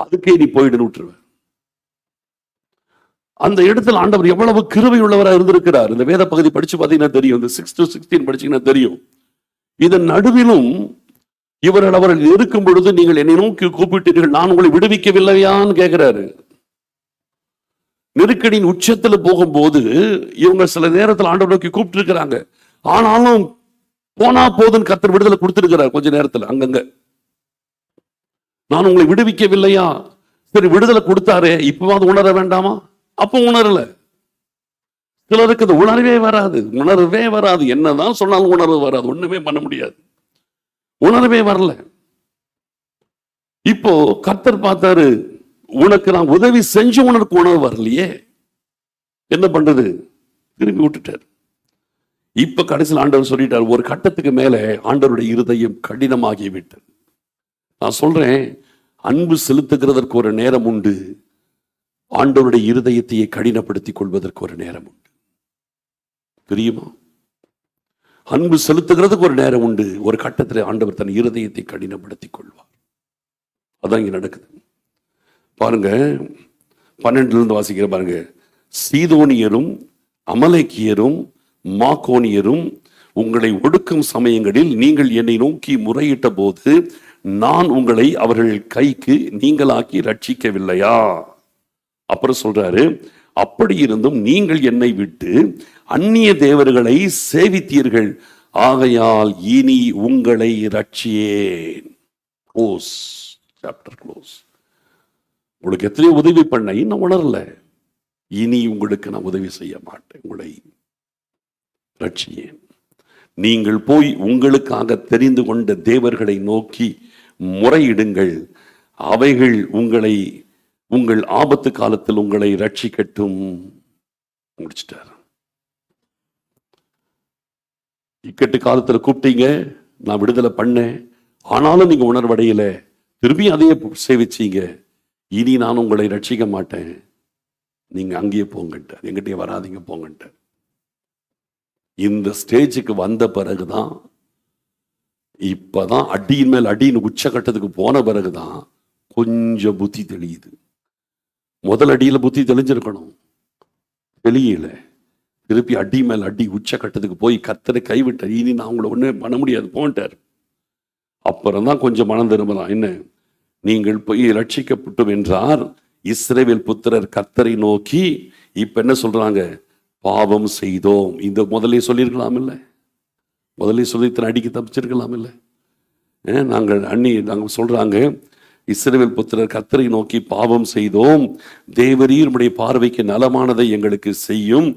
அதுக்கே நீ போயிட்டு விட்டுருவ. அந்த இடத்துல ஆண்டவர் எவ்வளவு கிருபை உள்ளவராக இருந்திருக்கிறார். இந்த வேத பகுதி படிச்சு பார்த்தீங்கன்னா தெரியும். இந்த 6-16 படிச்சீங்கன்னா தெரியும். இதன் நடுவிலும் அவர்கள் இருக்கும் பொழுது நீங்கள் என்னை நோக்கி கூப்பிட்டீர்கள், நான் உங்களை விடுவிக்கவில்லையான்னு கேட்கிறாரு. நெருக்கடியின் உச்சத்துல போகும்போது இவங்க சில நேரத்தில் ஆண்டவர் நோக்கி கூப்பிட்டு இருக்கிறாங்க. ஆனாலும் போனா போதுன்னு கர்த்தர் விடுதலை கொடுத்திருக்கிறார். கொஞ்ச நேரத்தில் அங்கங்க நான் உங்களை விடுவிக்கவில்லையா, சரி விடுதலை கொடுத்தாரே இப்பவாது உணர வேண்டாமா? அப்ப உணரல. சிலருக்கு அது உணர்வே வராது. என்னதான் சொன்னாலும் உணர்வு வராது, ஒண்ணுமே பண்ண முடியாது, உணர்வே வரல. இப்போ கர்த்தர் பார்த்தாரு, உனக்கு நான் உதவி செஞ்சு உனக்கு உணர்வு வரலையே, என்ன பண்றது? திரும்பி விட்டுட்டார். இப்ப கடைசியில் ஆண்டவர் சொல்லிட்டார், ஒரு கட்டத்துக்கு மேல ஆண்டவருடைய இருதயம் கடினமாகி விட்டது. நான் சொல்றேன், அன்பு செலுத்துகிறதற்கு ஒரு நேரம் உண்டு, ஆண்டவருடைய இருதயத்தையே கடினப்படுத்திக் கொள்வதற்கு ஒரு நேரம் உண்டு. தெரியுமா? அன்பு செலுத்துகிறதுக்கு ஒரு நேரம் உண்டு, ஒரு கட்டத்தில் ஆண்டவர் தன் இருதயத்தை கடினப்படுத்திக் கொள்வார். அதான் இங்க நடக்குது பாருங்க. 12 வாசிக்கிற பாருங்க. சீதோனியரும் அமலேக்கியரும் மாக்கோனியரும் உங்களை ஒடுக்கும் சமயங்களில் நீங்கள் என்னை நோக்கி முறையிட்ட போது நான் உங்களை அவர்கள் கைக்கு நீங்களாக்கி ரட்சிக்கவில்லையா? அப்புறம் சொல்றாரு, அப்படி இருந்தும் நீங்கள் என்னை விட்டு அந்நிய தேவர்களை சேவித்தீர்கள், ஆகையால் இனி உங்களை ரட்சியேன். Close, chapter close. உங்களுக்கு எத்தனையோ உதவி பண்ண, இன்னும் உணரல. இனி உங்களுக்கு நான் உதவி செய்ய மாட்டேன், உங்களை ரட்சியேன். நீங்கள் போய் உங்களுக்காக தெரிந்து கொண்ட தேவர்களை நோக்கி முறையிடுங்கள், அவைகள் உங்களை உங்கள் ஆபத்து காலத்தில் உங்களை ரட்சிக்கட்டும். முடிச்சிட்டார். இக்கட்டு காலத்தில் கூப்பிட்டீங்க, நான் விடுதலை பண்ணேன், ஆனாலும் நீங்க உணர்வடையில, திரும்பி அதையே சேவிச்சீங்க, இனி நான் உங்களை ரட்சிக்க மாட்டேன், நீங்க அங்கேயே போங்கட்ட, எங்கிட்டே வராதிங்க போங்கட்ட. இந்த ஸ்டேஜுக்கு வந்த பிறகுதான், இப்பதான் அடியின் மேல் அடியின் உச்சகட்டத்துக்கு போன பிறகுதான் கொஞ்சம் புத்தி தெளியுது. முதல் அடியில புத்தி தெளிஞ்சிருக்கணும், தெளியல. திருப்பி அடி மேல் அடி உச்சகட்டத்துக்கு போய் கர்த்தரை கைவிட்டார். இனி நான் உங்களை ஒண்ணு பண்ண முடியாது போன்ட்டார். அப்புறம் தான் கொஞ்சம் மனம் திரும்பலாம். என்ன, நீங்கள் போய் ரட்சிக்கப்பட்டும் என்றார் இஸ்ரவேல் புத்திரர் கர்த்தரை நோக்கி. இப்ப என்ன சொல்றாங்க? பாவம் செய்தோம். இந்த முதலே சொல்லியிருக்கலாம் இல்லை? முதலே சொல்லி இத்தனை அடிக்கு தப்பிச்சிருக்கலாம் இல்லை? நாங்கள் சொல்றாங்க, இஸ்ரவேல் புத்திரர் கர்த்தரை நோக்கி பாவம் செய்தோம், தேவரீர் உம்முடைய பார்வைக்கு நலமானதை எங்களுக்கு செய்யும்,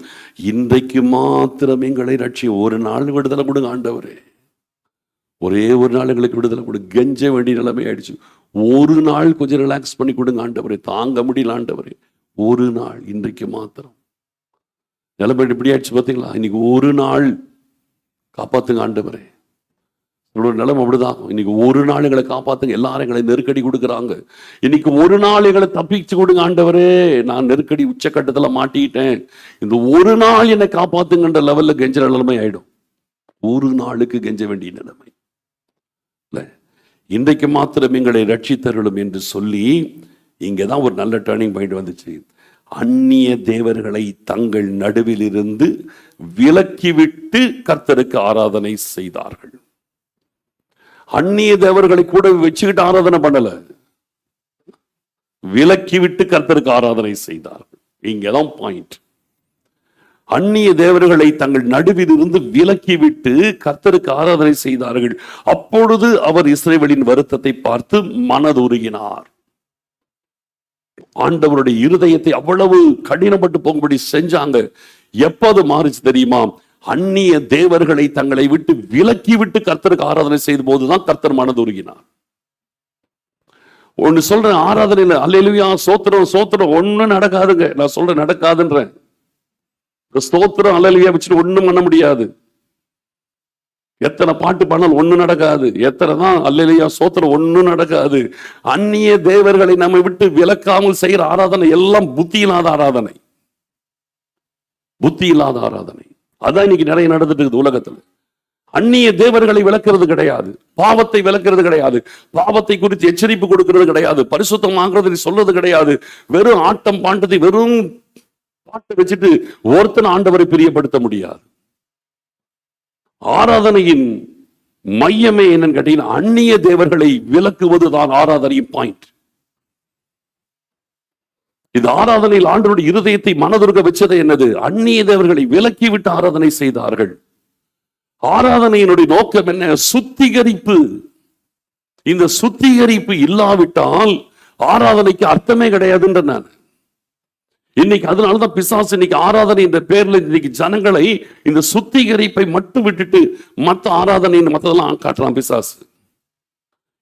இன்றைக்கு மாத்திரம் எங்களை ரட்சி. ஒரு நாள் விடுதலை கொடுங்க ஆண்டவரே, ஒரே ஒரு நாள் எங்களுக்கு விடுதலை கொடு. கெஞ்ச வேண்டிய நிலைமை ஆயிடுச்சு. ஒரு நாள் கொஞ்சம் ரிலாக்ஸ் பண்ணி கொடுங்க ஆண்டவரே, தாங்க முடியல ஆண்டவரே, ஒரு நாள், இன்றைக்கு மாத்திரம். நிலைமை இப்படி ஆயிடுச்சு பார்த்தீங்களா? இன்னைக்கு ஒரு நாள் காப்பாத்துங்க ஆண்டவரே. உங்களோட நிலைமை அப்படிதான். இன்னைக்கு ஒரு நாள் எங்களை காப்பாத்துங்க. எல்லாரும் எங்களை நெருக்கடி கொடுக்குறாங்க. இன்னைக்கு ஒரு நாள் எங்களை தப்பிச்சு கொடுங்க ஆண்டவரே, நான் நெருக்கடி உச்சக்கட்டத்துல மாட்டிட்டேன், இந்த ஒரு நாள் என்னை காப்பாத்துங்கன்ற லெவல்ல கெஞ்ச நிலைமை ஆயிடும். ஒரு நாளுக்கு கெஞ்ச வேண்டிய நிலைமை இல்ல. இன்றைக்கு மாத்திரம் எங்களை ரட்சித்தருளும் என்று சொல்லி இங்கதான் ஒரு நல்ல டர்னிங் பாயிண்ட் வந்துச்சு. அந்நிய தேவர்களை தங்கள் நடுவில் இருந்து விலக்கிவிட்டு கர்த்தருக்கு ஆராதனை செய்தார்கள். அந்நிய தேவர்களை கூட வச்சுக்கிட்டு ஆராதனை பண்ணல, விலக்கிவிட்டு கர்த்தருக்கு ஆராதனை செய்தார்கள். இங்கதான் பாயிண்ட். அந்நிய தேவர்களை தங்கள் நடுவில் இருந்து விலக்கிவிட்டு கர்த்தருக்கு ஆராதனை செய்தார்கள். அப்பொழுது அவர் இஸ்ரவேலின் வருத்தத்தை பார்த்து மனதுருகினார். ஆண்டவருடைய இருதயத்தை அவ்வளவு கடினப்பட்டு போகும்படி செஞ்சாங்க. எப்போது மாறிச்சு தெரியுமா? அந்நிய தேவர்களை தங்களை விட்டு விலக்கி விட்டு கர்த்தருக்கு ஆராதனை செய்த போதுதான் கர்த்தர் மனதுருகினார். ஒன்னு சொல்றேன், ஆராதனையில அல்லேலூயா சோத்திரம் சோத்திரம் ஒண்ணும் நடக்காதுங்க. நான் சொல்றேன் நடக்காதுன்றேன். ஸ்தோத்திரம் அல்லேலூயா வச்சுட்டு ஒண்ணும் பண்ண முடியாது. எத்தனை பாட்டு பண்ணாலும் ஒண்ணு நடக்காது. எத்தனை தான் அல்லேலூயா சோத்திரம் ஒண்ணும் நடக்காது. அந்நிய தேவர்களை நம்ம விட்டு விலக்காமல் செய்யற ஆராதனை எல்லாம் புத்தி இல்லாத ஆராதனை, புத்தி இல்லாத ஆராதனை. அதான் இன்னைக்கு நிறைய நடந்துட்டு இருக்குது உலகத்துல. அந்நிய தேவர்களை விளக்குறது கிடையாது, பாவத்தை விளக்குறது கிடையாது, பாவத்தை குறித்து எச்சரிப்பு கொடுக்கிறது கிடையாது, பரிசுத்தமாகிறது சொல்றது கிடையாது. வெறும் ஆட்டம் பாண்டத்தை வெறும் பாட்டை வச்சுட்டு ஒருத்தன் ஆண்டவரை பிரியப்படுத்த முடியாது. ஆராதனையின் மையமே என்னன்னு கேட்டீங்கன்னா, அந்நிய தேவர்களை விலக்குவதுதான் ஆராதனையின் பாயிண்ட். இந்த ஆராதனையில் ஆண்டவருடைய இருதயத்தை மனதுருக வச்சது என்னது? அந்நிய தேவர்களை விலக்கி விட்டு ஆராதனை செய்தார்கள். ஆராதனையினுடைய நோக்கம் என்ன? சுத்திகரிப்பு. இந்த சுத்திகரிப்பு இல்லாவிட்டால் ஆராதனைக்கு அர்த்தமே கிடையாதுன்ற நான் இன்னைக்கு. அதனாலதான் பிசாசு இன்னைக்கு ஆராதனை என்ற பேர்ல இன்னைக்கு ஜனங்களை இந்த சுத்திகரிப்பை மட்டும் விட்டுட்டு மற்ற ஆராதனை மற்றதெல்லாம் காட்டுறான் பிசாசு.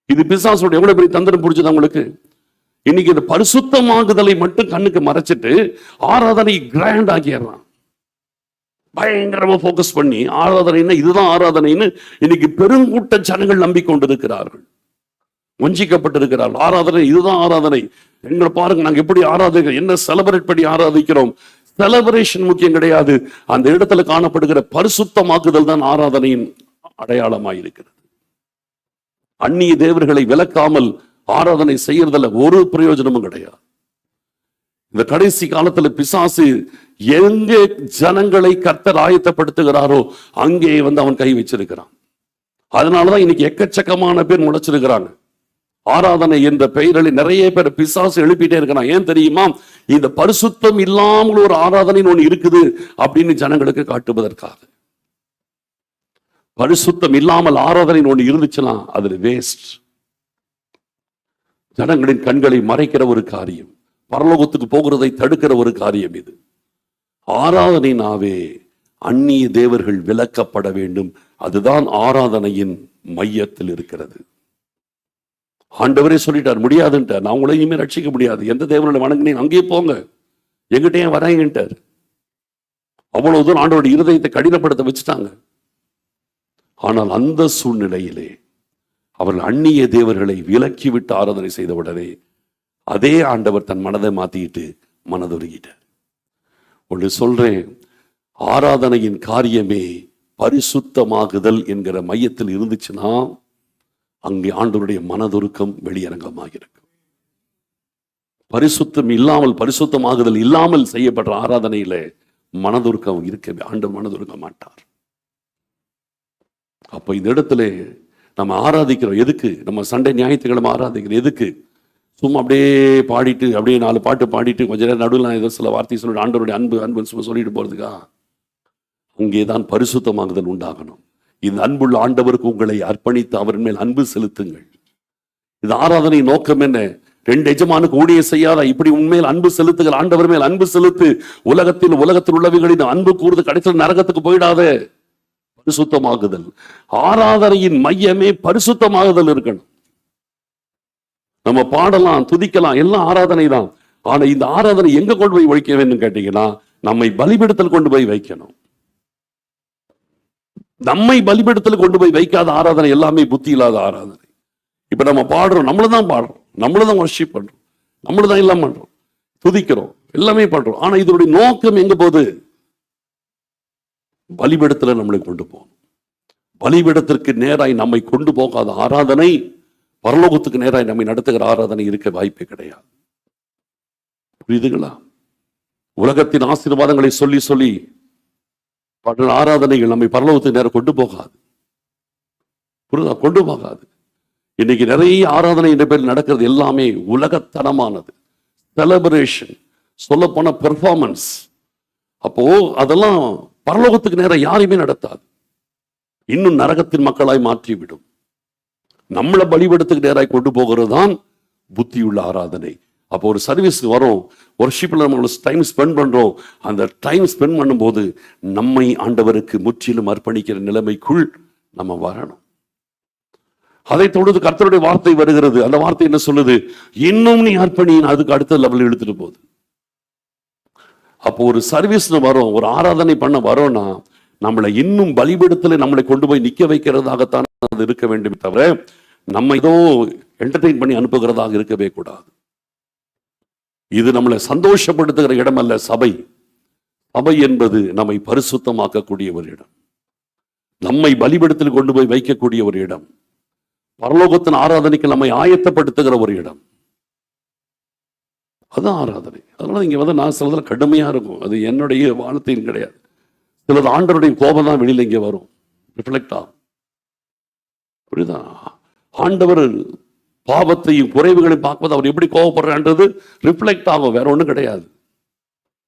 இது பிசாசோட எவ்வளவு பெரிய தந்திரம் புரிஞ்சுது உங்களுக்கு? இன்னைக்கு இந்த பரிசுத்தமாகுதலை மட்டும் கண்ணுக்கு மறைச்சிட்டு ஆராதனை கிராண்ட் ஆக்கிடுறான். பயங்கரமா போக்கஸ் பண்ணி ஆராதனைன்னா இதுதான் ஆராதனைன்னு இன்னைக்கு பெருங்கூட்ட ஜனங்கள் நம்பிக்கொண்டிருக்கிறார்கள், வஞ்சிக்கப்பட்டிருக்கிறார்கள். ஆராதனை இதுதான் ஆராதனை, எங்களை பாருங்க நாங்க எப்படி ஆராதிக்கிறோம், என்ன செலிப்ரேட் பண்ணி ஆராதிக்கிறோம். செலிப்ரேஷன் முக்கியம் கிடையாது, அந்த இடத்துல காணப்படுகிற பரிசுத்தமாக்குதல் தான் ஆராதனையின் அடையாளமாயிருக்கிறது. அந்நிய தேவர்களை விலக்காமல் ஆராதனை செய்யறதுல ஒரு பிரயோஜனமும் கிடையாது. இந்த கடைசி காலத்துல பிசாசு எங்கே ஜனங்களை கர்த்தர் ஆயத்தப்படுத்துகிறாரோ அங்கே அவன் கை வச்சிருக்கிறான். அதனாலதான் இன்னைக்கு எக்கச்சக்கமான பேர் முளைச்சிருக்கிறாங்க. ஆராதனை என்ற பெயரில் நிறைய பேர் பிசாசு எழுப்பிட்டே இருக்கிறான். ஏன் தெரியுமா? இந்த பரிசுத்தம் இல்லாமல் ஒரு ஆராதனை ஒண்ணு இருக்குது அப்படின்னு ஜனங்களுக்கு காட்டுவதற்காக. பரிசுத்தம் இல்லாமல் ஆராதனை ஒண்ணு இருந்துச்சுன்னா அது வேஸ்ட். ஜனங்களின் கண்களை மறைக்கிற ஒரு காரியம், பரலோகத்துக்கு போகிறதை தடுக்கிற ஒரு காரியம் இது. ஆராதனைனாவே அந்நிய தேவர்கள் விலக்கப்பட வேண்டும். அதுதான் ஆராதனையின் மையத்தில் இருக்கிறது. ஆண்டவரே சொல்லிட்டார், முடியாதுன்ட்டார். நான் உங்களை இனிமேல் ரட்சிக்க முடியாது, எந்த தேவர்களை வணங்கினீங்க அங்கேயே போங்க, எங்கிட்டே வரேன்ட்டார். அவ்வளவு தூரம் ஆண்டவருடைய இருதயத்தை கடினப்படுத்த வச்சுட்டாங்க. ஆனால் அந்த சூழ்நிலையிலே அவர்கள் அந்நிய தேவர்களை விலக்கிவிட்டு ஆராதனை செய்த உடனே அதே ஆண்டவர் தன் மனதை மாத்திக்கிட்டு மனதுருகிட்டார். ஒன்று சொல்றேன், ஆராதனையின் காரியமே பரிசுத்தமாகுதல் என்கிற மையத்தில் இருந்துச்சுன்னா அங்கே ஆண்டவருடைய மனதுருக்கம் வெளியரங்கமாக இருக்கும். பரிசுத்தம் இல்லாமல், பரிசுத்தமாகுதல் இல்லாமல் செய்யப்படுற ஆராதனையில மனதுருக்கம் இருக்கவே ஆண்டவர் மனதுருக்க மாட்டார். அப்ப இந்த இடத்துல நம்ம ஆராதிக்கிறோம் எதுக்கு? நம்ம சண்டை ஞாயிற்றுக்கிழமை ஆராதிக்கிறோம் எதுக்கு? சும்மா அப்படியே பாடிட்டு அப்படியே 4 பாட்டு பாடிட்டு கொஞ்ச நேரம் நடுவில் ஏதோ சில வார்த்தை சொல்லிட்டு ஆண்டவருடைய அன்பு அன்பு சொல்லிட்டு போறதுக்கா? அங்கேதான் பரிசுத்தமாகுதல் உண்டாகணும். இந்த அன்புள்ள ஆண்டவருக்கு உங்களை அர்ப்பணித்து அவரின் மேல் அன்பு செலுத்துங்கள். இது ஆராதனை நோக்கம் என்ன? 2 எஜமானுக்கு ஊழியம் செய்யாத, இப்படி உண்மையில் அன்பு செலுத்துகிற ஆண்டவர் மேல் அன்பு செலுத்து. உலகத்தில் உள்ளவைகளின் அன்பு கூர்ந்து கடைசியில் நரகத்துக்கு போயிடாத. பரிசுத்தமாகுதல், ஆராதனையின் மையமே பரிசுத்தமாகுதல் இருக்கணும். நம்ம பாடலாம், துதிக்கலாம், எல்லாம் ஆராதனை தான். ஆனா இந்த ஆராதனை எங்க கொண்டு போய் வைக்க வேண்டும் கேட்டீங்கன்னா, நம்மை பலிபீடத்தில் கொண்டு போய் வைக்கணும். நம்மை பலிபீடத்தில் கொண்டு போய் வைக்காத ஆராதனை எல்லாமே புத்தி இல்லாத ஆராதனை. இப்ப நம்ம பாடுறோம், நம்மளதான் பாடுறோம், நம்மளதான் வர்ஷிப் பண்றோம், நம்மளதான் எல்லாம் பண்றோம், துதிக்கிறோம், எல்லாமே பண்றோம். ஆனா இதனுடைய நோக்கம் எங்க போகுது? பலிபீடத்துல நம்மளை கொண்டு போகணும். பலிபீடத்திற்கு நேராய் நம்மை கொண்டு போகாத ஆராதனை, பரலோகத்துக்கு நேராய் நம்மை நடத்துகிற ஆராதனை இருக்க வாய்ப்பே கிடையாது. புரியுதுங்களா? உலகத்தின் ஆசீர்வாதங்களை சொல்லி சொல்லி பல ஆராதனைகள் நம்மை பரலோகத்துக்கு நேரம் கொண்டு போகாது. புரியுதா? கொண்டு போகாது. இன்னைக்கு நிறைய ஆராதனை என்ற பேர் நடக்கிறது எல்லாமே உலகத்தனமானது, செலிப்ரேஷன், சொல்ல போன பெர்ஃபார்மன்ஸ். அப்போ அதெல்லாம் பரலோகத்துக்கு நேரம் யாரையுமே நடத்தாது, இன்னும் நரகத்தின் மக்களாய் மாற்றிவிடும். நம்மளை பலிபீடத்துக்கு நேராய் கொண்டு போகிறது தான் புத்தியுள்ள ஆராதனை. அப்போ ஒரு சர்வீஸ்க்கு வரோம், வர்ஷிப்ல நம்ம டைம் ஸ்பெண்ட் பண்றோம். அந்த டைம் ஸ்பெண்ட் பண்ணும்போது நம்மை ஆண்டவருக்கு முற்றிலும் அர்ப்பணிக்கிற நிலைமைக்குள் நம்ம வரணும். அதை தொடர்ந்து கர்த்தருடைய வார்த்தை வருகிறது. அந்த வார்த்தை என்ன சொல்லுது? இன்னும் நீ அர்ப்பணி. அதுக்கு அடுத்த லெவல் எடுத்துட்டு போகுது. அப்போ ஒரு சர்வீஸ்ல வரோம், ஒரு ஆராதனை பண்ண வரோம்னா நம்மளை இன்னும் பலிபீடத்துல நம்மளை கொண்டு போய் நிக்க வைக்கிறதாகத்தான் அது இருக்க வேண்டும், தவிர நம்ம ஏதோ என்டர்டெயின் பண்ணி அனுப்புகிறதாக இருக்கவே கூடாது. இது நம்மளை சந்தோஷப்படுத்துகிற இடம் அல்ல. சபை சபை என்பது நம்மை பரிசுத்தமாக்கக்கூடிய ஒரு இடம், நம்மை பலிபீடத்தில் கொண்டு போய் வைக்கக்கூடிய ஒரு இடம், பரலோகத்தின் ஆராதனைக்கு நம்மை ஆயத்தப்படுத்துகிற ஒரு இடம். அதுதான் ஆராதனை. அதனால இங்க வந்து நான் சிலதுல கடுமையா இருக்கும், அது என்னுடைய வானத்தையும் கிடையாது. சிலது ஆண்டவருடைய கோபம் தான் வெளியில இங்க வரும், ரிஃப்ளெக்ட் ஆகும். புரியுதா? ஆண்டவர் பாவத்தையும் குறைவுகளையும் பார்ப்பது அவர் எப்படி கோபப்படுறான்றது ரிஃப்ளெக்ட் ஆகும், வேற ஒன்றும் கிடையாது.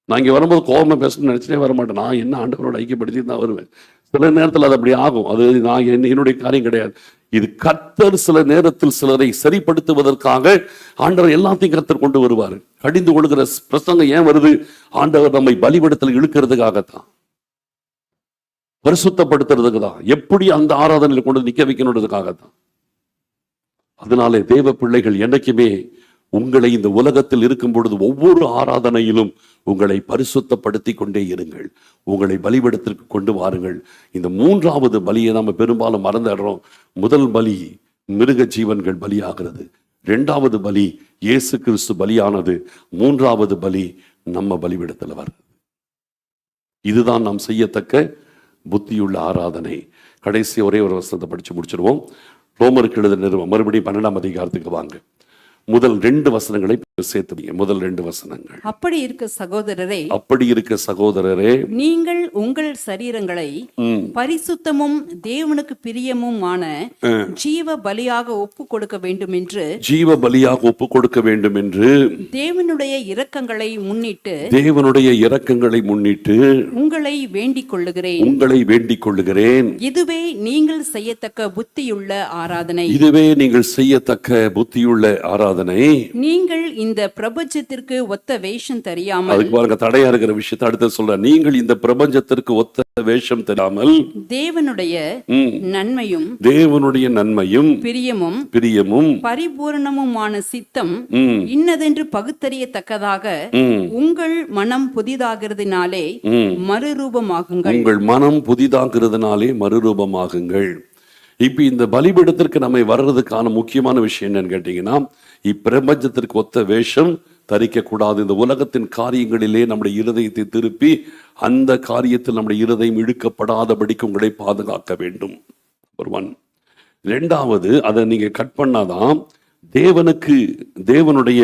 நான் இங்கே வரும்போது கோபமாக பேசணும்னு நினச்சிட்டே வர மாட்டேன். நான் என்ன ஆண்டவரோட ஐக்கியப்படுத்தி தான் வருவேன். சில நேரத்தில் அது அப்படி ஆகும், அது நான் என்னுடைய காரியம் கிடையாது. இது கர்த்தர் சில நேரத்தில் சிலரை சரிப்படுத்துவதற்காக ஆண்டவர் எல்லாத்தையும் கர்த்தர் கொண்டு வருவார். கடிந்து கொள்கிற பிரசங்கம் ஏன் வருது? ஆண்டவர் நம்மை பலிபீடத்தில் இழுக்கிறதுக்காகத்தான், பரிசுத்தப்படுத்துறதுக்கு தான், எப்படி அந்த ஆராதனையில் கொண்டு நிற்க வைக்கணுன்றதுக்காகத்தான். அதனாலே தேவ பிள்ளைகள் என்னைக்குமே உங்களை இந்த உலகத்தில் இருக்கும் பொழுது ஒவ்வொரு ஆராதனையிலும் உங்களை பரிசுத்தப்படுத்தி கொண்டே இருங்கள். உங்களை பலிபீடத்திற்கு கொண்டு வாருங்கள். இந்த மூன்றாவது பலியை நம்ம பெரும்பாலும் மறந்துடுறோம். முதல் பலி மிருக ஜீவன்கள் பலியாகிறது. இரண்டாவது பலி இயேசு கிறிஸ்து பலியானது. மூன்றாவது பலி நம்ம பலிபீடத்தில் வருது. இதுதான் நாம் செய்யத்தக்க புத்தியுள்ள ஆராதனை. கடைசி ஒரே ஒரு வசனத்தை படிச்சு முடிச்சிருவோம். ரோமருக்கு எழுதின நிருபம் மறுபடியும் 12ஆம் அதிகாரத்துக்கு வாங்க. முதல் 2 வசனங்களை சேர்த்துவீங்க. முதல் 2 வசனங்கள். அப்படி இருக்க சகோதரரே, நீங்கள் உங்கள் சரீரங்களை பரிசுத்தமும் தேவனுக்கு பிரியமுமான ஜீவ பலியாக ஒப்பு கொடுக்க வேண்டும் என்று தேவனுடைய இரக்கங்களை முன்னிட்டு உங்களை வேண்டிக் கொள்ளுகிறேன். இதுவே நீங்கள் செய்யத்தக்க புத்தியுள்ள ஆராதனை. நீங்கள் இந்த பிரபஞ்சத்திற்கு ஒத்த வேஷம் தெரியாமல், அதுக்கு பாருங்க தடையா இருக்கிற விஷயத்தை அடுத்து சொல்ற, நீங்கள் இந்த பிரபஞ்சத்திற்கு ஒத்த வேஷம் தெரியாமல் தேவனுடைய நன்மையும் பிரியமும் பரிபூரணமுமான சித்தம் இன்னதென்று பகுத்தறியத்தக்கதாக உங்கள் மனம் புதிதாகிறதுனாலே மறுரூபமாகுங்கள். இப்ப இந்த பலிபீடத்திற்கு நம்ம வர்றதுக்கான முக்கியமான விஷயம் என்னன்னு கேட்டீங்கன்னா, இப்பிரபஞ்சத்திற்கு ஒத்த வேஷம் தரிக்க கூடாது. இந்த உலகத்தின் காரியங்களிலே நம்முடைய இருதயத்தை திருப்பி அந்த காரியத்தில் நம்முடைய இருதயம் இழுக்கப்படாதபடிக்கு உங்களை பாதுகாக்க வேண்டும். இரண்டாவது, அதை நீங்க கட் பண்ணாதான் தேவனுடைய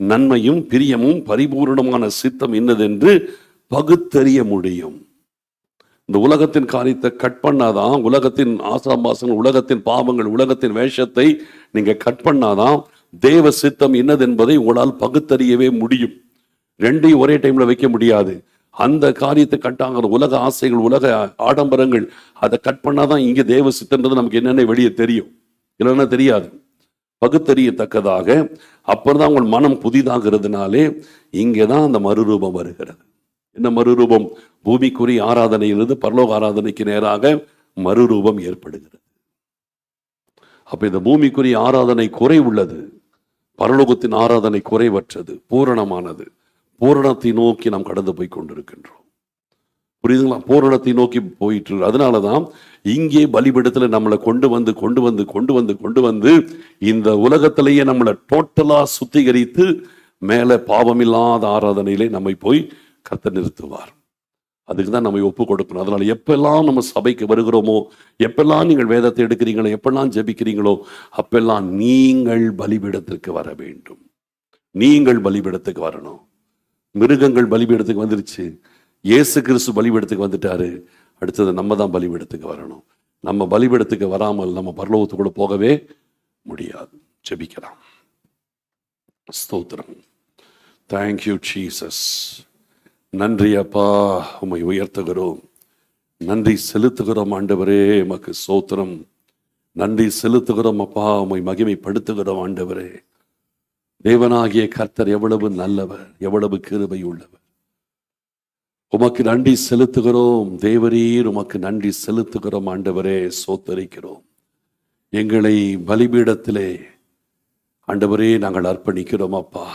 நன்மையும் பிரியமும் பரிபூர்ணமான சித்தம் என்னதென்று பகுத்தறிய முடியும். இந்த உலகத்தின் காரியத்தை கட் பண்ணாதான், உலகத்தின் ஆசாபாசங்கள், உலகத்தின் பாவங்கள், உலகத்தின் வேஷத்தை நீங்க கட் பண்ணாதான் தேவ சித்தம் என்னது என்பதை உங்களால் பகுத்தறியவே முடியும். ரெண்டையும் ஒரே டைம்ல வைக்க முடியாது. அந்த காரியத்தை கட்டாங்கிற உலக ஆசைகள், உலக ஆடம்பரங்கள், அதை கட் பண்ணாதான் இங்க தேவ சித்தன்றது நமக்கு என்னென்ன வெளியே தெரியும், இல்லைன்னா தெரியாது. பகுத்தறியத்தக்கதாக அப்புறம் தான் உங்கள் மனம் புதிதாகிறதுனாலே இங்கேதான் அந்த மறுரூபம் வருகிறது. என்ன மறுரூபம்? பூமிக்குரிய ஆராதனையிலிருந்து பரலோக ஆராதனைக்கு நேராக மறுரூபம் ஏற்படுகிறது. அப்ப இந்த பூமிக்குரிய ஆராதனை குறை உள்ளது, பரலோகத்தின் ஆராதனை குறைவற்றது, பூரணமானது. பூரணத்தை நோக்கி நாம் கடந்து போய் கொண்டிருக்கின்றோம். புரியுதுங்களா? பூரணத்தை நோக்கி போயிட்டு, அதனாலதான் இங்கே பலிபீடத்துல நம்மளை கொண்டு வந்து இந்த உலகத்திலேயே நம்மளை டோட்டலா சுத்திகரித்து மேல பாவமில்லாத ஆராதனையிலே நம்மை போய் கர்த்தர் நிறுத்துவார். அதுக்கு தான் நம்ம ஒப்பு கொடுக்கணும். அதனால எப்பெல்லாம் நம்ம சபைக்கு வருகிறோமோ, எப்பெல்லாம் நீங்கள் வேதத்தை எடுக்கிறீங்களோ, எப்பெல்லாம் ஜெபிக்கிறீங்களோ, அப்பெல்லாம் நீங்கள் பலிபீடத்திற்கு வர வேண்டும். நீங்கள் பலிபீடத்துக்கு வரணும். மிருகங்கள் பலிபீடத்துக்கு வந்துருச்சு, இயேசு கிறிஸ்து பலிபீடத்துக்கு வந்துட்டாரு. அடுத்தது நம்ம தான் பலிபீடத்துக்கு வரணும். நம்ம பலிபீடத்துக்கு வராமல் நம்ம பரலோகத்துக்குள்ள போகவே முடியாது. ஜெபிக்கலாம். ஸ்தோத்திரம். Thank you Jesus. நன்றி அப்பா, உம்மை உயர்த்துகிறோம், நன்றி செலுத்துகிறோம் ஆண்டவரே, உமக்கு ஸ்தோத்திரம். நன்றி செலுத்துகிறோம் அப்பா, உம்மை மகிமைப்படுத்துகிறோம் ஆண்டவரே. தேவனாகிய கர்த்தர் எவ்வளவு நல்லவர், எவ்வளவு கிருபை உள்ளவர். உமக்கு நன்றி செலுத்துகிறோம் தேவரீர், உமக்கு நன்றி செலுத்துகிறோம் ஆண்டவரே, சோத்தரிக்கிறோம். எங்களை பலிபீடத்திலே ஆண்டவரே நாங்கள் அர்ப்பணிக்கிறோம் அப்பா.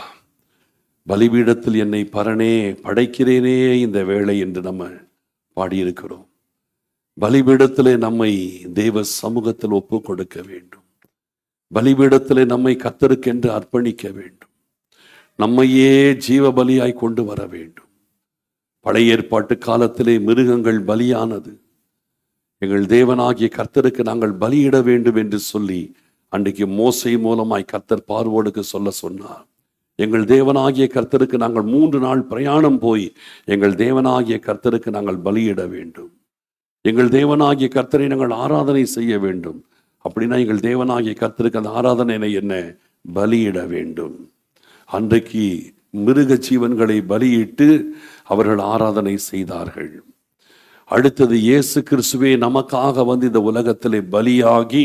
பலிபீடத்தில் என்னை பரனே படைக்கிறேனே இந்த வேளை என்று நம்ம பாடியிருக்கிறோம். பலிபீடத்திலே நம்மை தேவ சமூகத்தில் ஒப்பு கொடுக்க வேண்டும். பலிபீடத்திலே நம்மை கர்த்தருக்கென்று அர்ப்பணிக்க வேண்டும். நம்மையே ஜீவ பலியாய் கொண்டு வர வேண்டும். பழைய ஏற்பாட்டு காலத்திலே மிருகங்கள் பலியானது. எங்கள் தேவனாகிய கர்த்தருக்கு நாங்கள் பலியிட வேண்டும் என்று சொல்லி அன்றைக்கு மோசே மூலமாய் கர்த்தர் பார்வோனுக்கு சொல்ல சொன்னார். எங்கள் தேவனாகிய கர்த்தருக்கு நாங்கள் 3 நாள் பிரயாணம் போய் எங்கள் தேவனாகிய கர்த்தருக்கு நாங்கள் பலியிட வேண்டும். எங்கள் தேவனாகிய கர்த்தரை நாங்கள் ஆராதனை செய்ய வேண்டும். அப்படின்னா எங்கள் தேவனாகிய கர்த்தருக்கு அந்த ஆராதனை என்ன? பலியிட வேண்டும். அன்றைக்கு மிருக ஜீவன்களை பலியிட்டு அவர்கள் ஆராதனை செய்தார்கள். அடுத்தது இயேசு கிறிஸ்துவே நமக்காக வந்து இந்த உலகத்திலே பலியாகி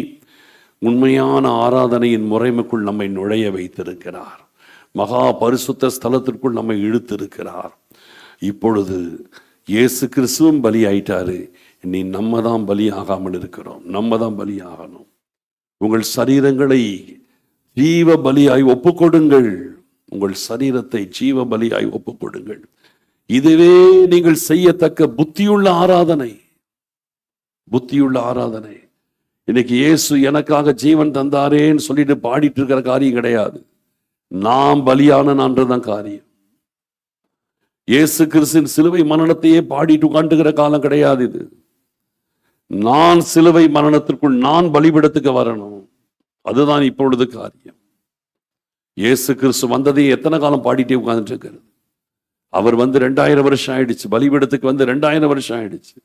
உண்மையான ஆராதனையின் முறைமைக்குள் நம்மை நுழைய வைத்திருக்கிறார். மகா பரிசுத்த ஸ்தலத்திற்குள் நம்மை இழுத்திருக்கிறார். இப்பொழுது இயேசு கிறிஸ்துவும் பலி ஆயிட்டாரு. நீ நம்ம தான் பலி ஆகாமல் இருக்கிறோம். நம்ம தான் பலி ஆகணும். உங்கள் சரீரங்களை ஜீவ பலியாய் ஒப்புக்கொடுங்கள். உங்கள் சரீரத்தை ஜீவ பலியாய் ஒப்புக்கொடுங்கள். இதுவே நீங்கள் செய்யத்தக்க புத்தியுள்ள ஆராதனை. புத்தியுள்ள ஆராதனை. இன்னைக்கு இயேசு எனக்காக ஜீவன் தந்தாரேன்னு சொல்லிட்டு பாடிட்டு இருக்கிற காரியம் கிடையாது. நாம் பலியானன்றதான் காரியம். இயேசு கிறிஸ்துவின் சிலுவை மரணத்தையே பாடிட்டு உட்காந்துக்கிற காலம் கிடையாது இது. நான் சிலுவை மரணத்திற்குள் நான் பலிபீடத்துக்கு வரணும். அதுதான் இப்பொழுது காரியம். இயேசு கிறிஸ்து வந்ததை எத்தனை காலம் பாடிட்டே உட்கார்ந்துட்டு இருக்கிறது. அவர் வந்து 2000 வருஷம் ஆயிடுச்சு. பலிபீடத்துக்கு வந்து 2000 வருஷம் ஆயிடுச்சு.